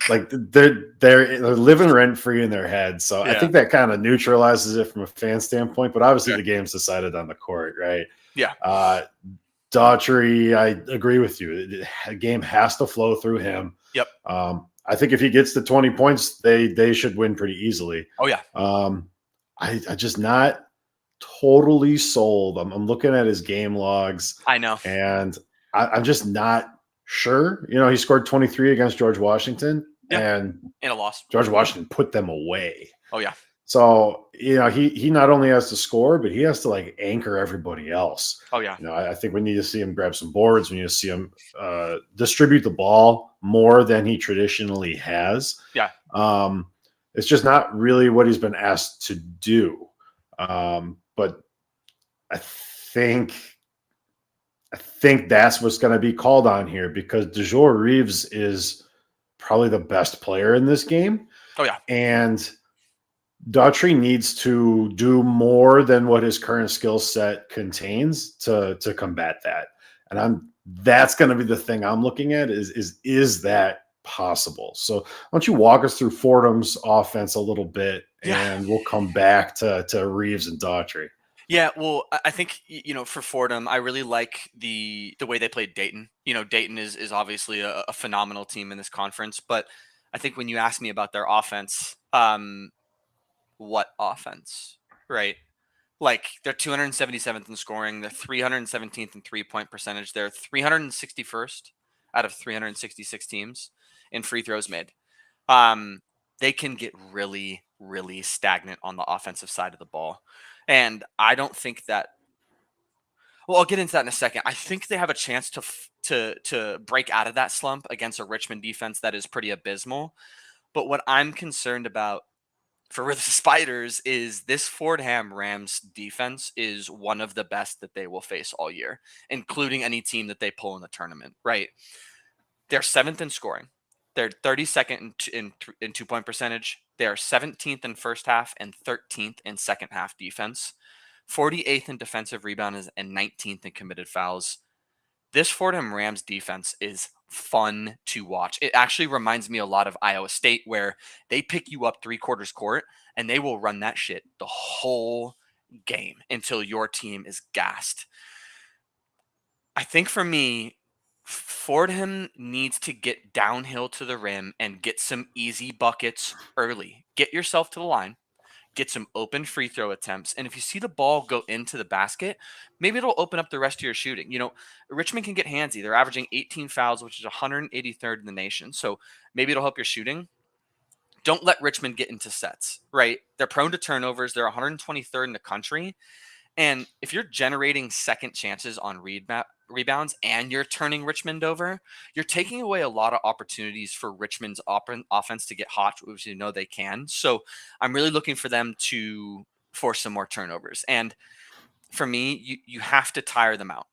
they're living rent free in their head. So I think that kind of neutralizes it from a fan standpoint. But obviously the game's decided on the court, right? Yeah. Daughtry, I agree with you. The game has to flow through him. Yep. I think if he gets to 20 points, they should win pretty easily. Oh yeah. I just not totally sold. I'm looking at his game logs. I know. And I'm just not sure. He scored 23 against George Washington and in a loss. George Washington put them away. Oh yeah. So, he not only has to score, but he has to anchor everybody else. Oh yeah. I think we need to see him grab some boards. We need to see him distribute the ball more than he traditionally has. Yeah. It's just not really what he's been asked to do. But I think that's what's going to be called on here, because DeJour Reeves is probably the best player in this game. Oh yeah. And Daughtry needs to do more than what his current skill set contains to combat that. And that's going to be the thing I'm looking at is that possible? So why don't you walk us through Fordham's offense a little bit, and we'll come back to Reeves and Daughtry. Yeah, well, I think, for Fordham, I really like the way they played Dayton. Dayton is obviously a phenomenal team in this conference, but I think when you ask me about their offense, what offense, right? They're 277th in scoring, they're 317th in 3-point percentage, they're 361st out of 366 teams in free throws made. They can get really, really stagnant on the offensive side of the ball. And I don't think that. Well, I'll get into that in a second. I think they have a chance to break out of that slump against a Richmond defense that is pretty abysmal. But what I'm concerned about for the Spiders is this Fordham Rams defense is one of the best that they will face all year, including any team that they pull in the tournament. Right? They're 7th in scoring. They're 32nd in 2-point percentage. They are 17th in first half and 13th in second half defense. 48th in defensive rebounds and 19th in committed fouls. This Fordham Rams defense is fun to watch. It actually reminds me a lot of Iowa State, where they pick you up 3/4 court and they will run that shit the whole game until your team is gassed. I think for me, Fordham needs to get downhill to the rim and get some easy buckets early. Get yourself to the line, get some open free throw attempts, and if you see the ball go into the basket, maybe it'll open up the rest of your shooting. Richmond can get handsy. They're averaging 18 fouls, which is 183rd in the nation. So maybe it'll help your shooting. Don't let Richmond get into sets, right? They're prone to turnovers. They're 123rd in the country. And if you're generating second chances on rebounds and you're turning Richmond over, you're taking away a lot of opportunities for Richmond's offense to get hot, which they can. So I'm really looking for them to force some more turnovers. And for me, you have to tire them out,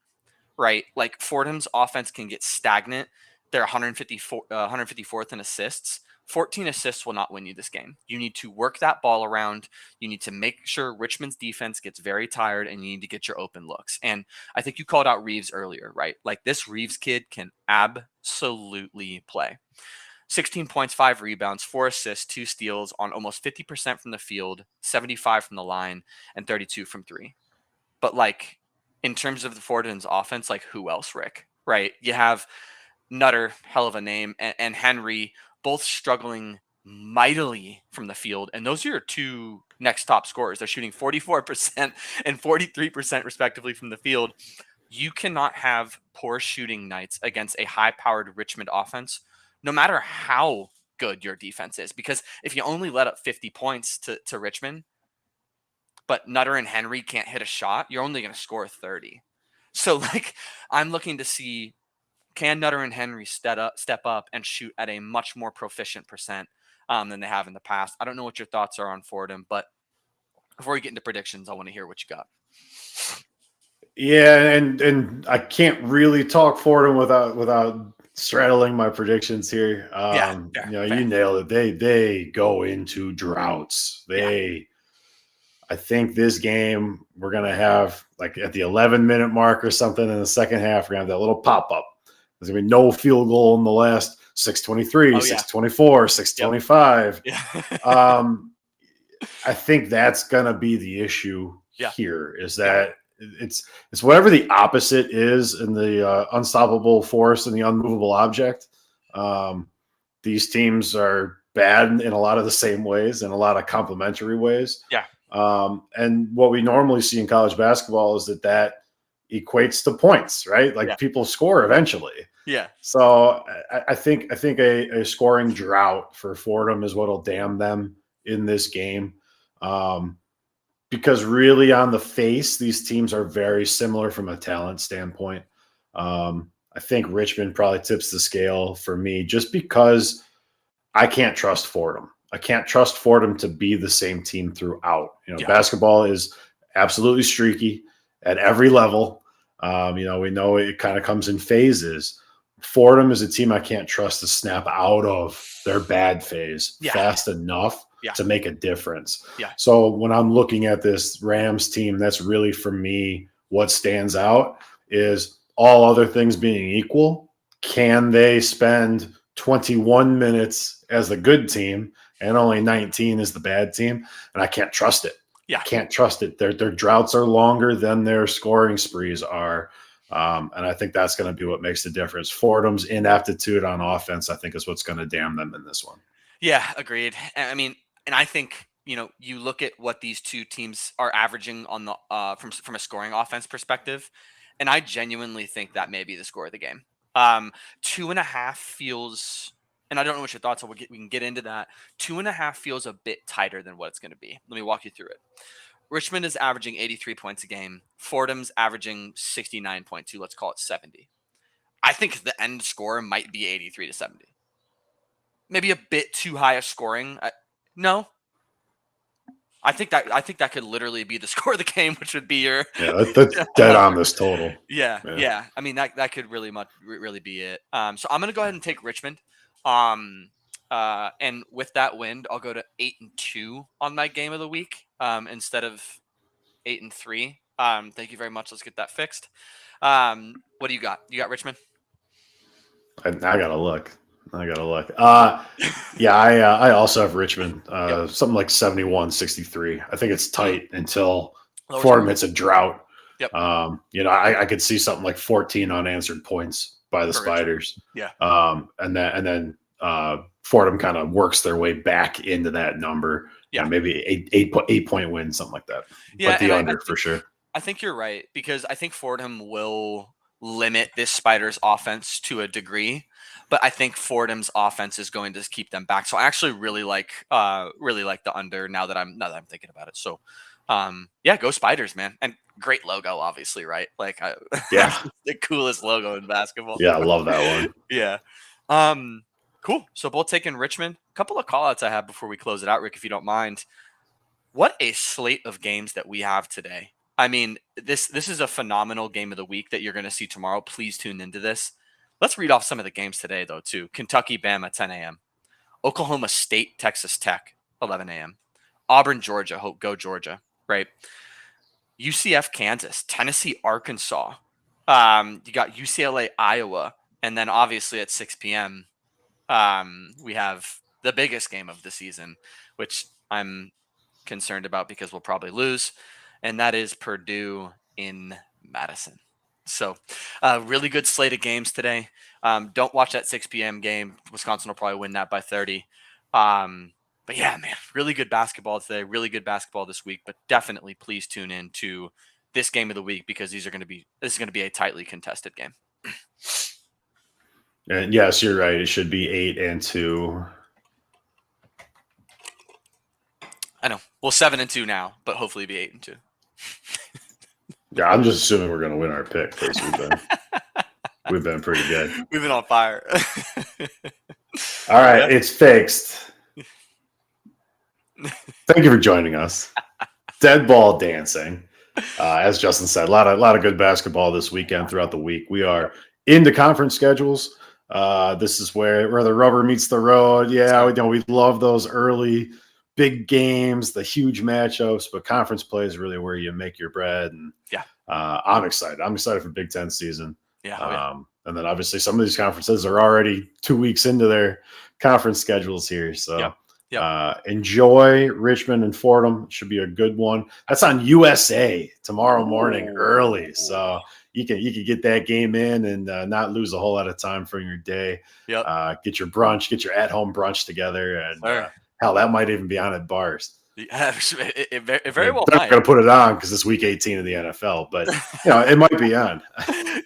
right? Fordham's offense can get stagnant. They're 154th in assists. 14 assists will not win you this game. You need to work that ball around. You need to make sure Richmond's defense gets very tired, and you need to get your open looks. And I think you called out Reeves earlier, right? This Reeves kid can absolutely play. 16 points, 5 rebounds, 4 assists, 2 steals on almost 50% from the field, 75 from the line, and 32 from 3. But like in terms of the Fordham's offense, like who else, Rick? Right? You have Nutter, hell of a name, and Henry, both struggling mightily from the field. And those are your two next top scorers. They're shooting 44% and 43% respectively from the field. You cannot have poor shooting nights against a high-powered Richmond offense, no matter how good your defense is. Because if you only let up 50 points to Richmond, but Nutter and Henry can't hit a shot, you're only going to score 30. So, like, I'm looking to see, can Nutter and Henry step up and shoot at a much more proficient percent than they have in the past. I don't know what your thoughts are on Fordham, but before we get into predictions, I want to hear what you got. Yeah, and I can't really talk Fordham without straddling my predictions here. Fair. You nailed it. They go into droughts. I think this game we're gonna have like at the 11-minute mark or something in the second half. We're gonna have that little pop up. There's gonna be no field goal in the last 6:23, 6:24, 6:25. I think that's gonna be the issue here. Is that it's whatever the opposite is in the unstoppable force and the unmovable object. These teams are bad in a lot of the same ways, in a lot of complementary ways. And what we normally see in college basketball is that equates to points, right? Like people score eventually. So I think a scoring drought for Fordham is what'll damn them in this game. Because really on the face, these teams are very similar from a talent standpoint. I think Richmond probably tips the scale for me just because I can't trust Fordham. I can't trust Fordham to be the same team throughout. Basketball is absolutely streaky at every level. We know it kind of comes in phases. Fordham is a team I can't trust to snap out of their bad phase fast enough to make a difference. So when I'm looking at this Rams team, that's really for me what stands out is all other things being equal. Can they spend 21 minutes as the good team and only 19 as the bad team? And I can't trust it. I can't trust it. Their droughts are longer than their scoring sprees are. And I think that's going to be what makes the difference. Fordham's inaptitude on offense, I think, is what's going to damn them in this one. Yeah, agreed. I mean, and I think, you look at what these two teams are averaging on the from a scoring offense perspective, and I genuinely think that may be the score of the game. 2.5 feels, and I don't know what your thoughts are. We can get into that. 2.5 feels a bit tighter than what it's going to be. Let me walk you through it. Richmond is averaging 83 points a game. Fordham's averaging 69.2. Let's call it 70. I think the end score might be 83 to 70. Maybe a bit too high a scoring. No. I think that could literally be the score of the game, which would be your that's dead on this total. Yeah. I mean that could really be it. So I'm gonna go ahead and take Richmond. And with that wind, I'll go to 8-2 on my game of the week instead of 8-3. Thank you very much. Let's get that fixed. What do you got? You got Richmond? I gotta look. I also have Richmond. Something like 71-63. I think it's tight until Fordham hits a drought. I could see something like 14 unanswered points by the Spiders. And then Fordham kind of works their way back into that number. Maybe 8-point win, something like that. But the under for sure. I think you're right, because I think Fordham will limit this Spiders offense to a degree, but I think Fordham's offense is going to keep them back. So I actually really like the under now that I'm thinking about it. So go Spiders, man. And great logo, obviously, right? Like the coolest logo in basketball. Yeah, I love that one. Cool. So both taking Richmond. A couple of call outs I have before we close it out, Rick, if you don't mind. What a slate of games that we have today. I mean, this is a phenomenal game of the week that you're going to see tomorrow. Please tune into this. Let's read off some of the games today, though, too. Kentucky, Bama, 10 a.m. Oklahoma State, Texas Tech, 11 a.m. Auburn, Georgia, go Georgia, right? UCF, Kansas, Tennessee, Arkansas. You got UCLA, Iowa, and then obviously at 6 p.m., we have the biggest game of the season, which I'm concerned about because we'll probably lose, and that is Purdue in Madison. So really good slate of games today. Don't watch that 6 p.m. game. Wisconsin will probably win that by 30. But yeah, man, really good basketball today. Really good basketball this week. But definitely please tune in to this game of the week because this is going to be a tightly contested game. And yes, you're right. It should be 8-2. I know. Well, 7-2 now, but hopefully it'll be 8-2. Yeah, I'm just assuming we're going to win our pick because we've been pretty good. We've been on fire. All right, it's fixed. Thank you for joining us. Dead ball dancing. As Justin said, a lot of good basketball this weekend throughout the week. We are into conference schedules. This is where the rubber meets the road. Yeah, we love those early big games, the huge matchups, but conference play is really where you make your bread. And yeah, I'm excited. I'm excited for Big Ten season. Yeah. And then obviously some of these conferences are already 2 weeks into their conference schedules here. So enjoy Richmond and Fordham. It should be a good one. That's on USA tomorrow morning early. So you can get that game in and not lose a whole lot of time from your day. Get your brunch, get your at-home brunch together. And hell, that might even be on at bars. Yeah, it very well They're might. not going to put it on because it's week 18 of the NFL, but it might be on.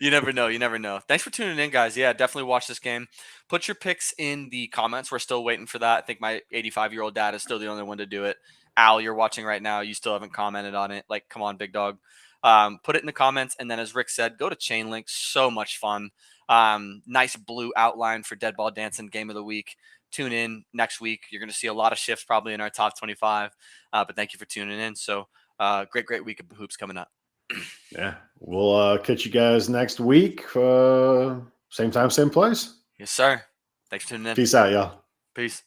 You never know. You never know. Thanks for tuning in, guys. Yeah, definitely watch this game. Put your picks in the comments. We're still waiting for that. I think my 85-year-old dad is still the only one to do it. Al, you're watching right now. You still haven't commented on it. Like, come on, big dog. Put it in the comments. And then as Rick said, go to Chainlink. So much fun. Nice blue outline for Dead Ball Dancing game of the week. Tune in next week. You're going to see a lot of shifts probably in our top 25. But thank you for tuning in. So great week of hoops coming up. Yeah, we'll catch you guys next week. Same time, same place. Yes, sir. Thanks for tuning in. Peace out, y'all. Peace.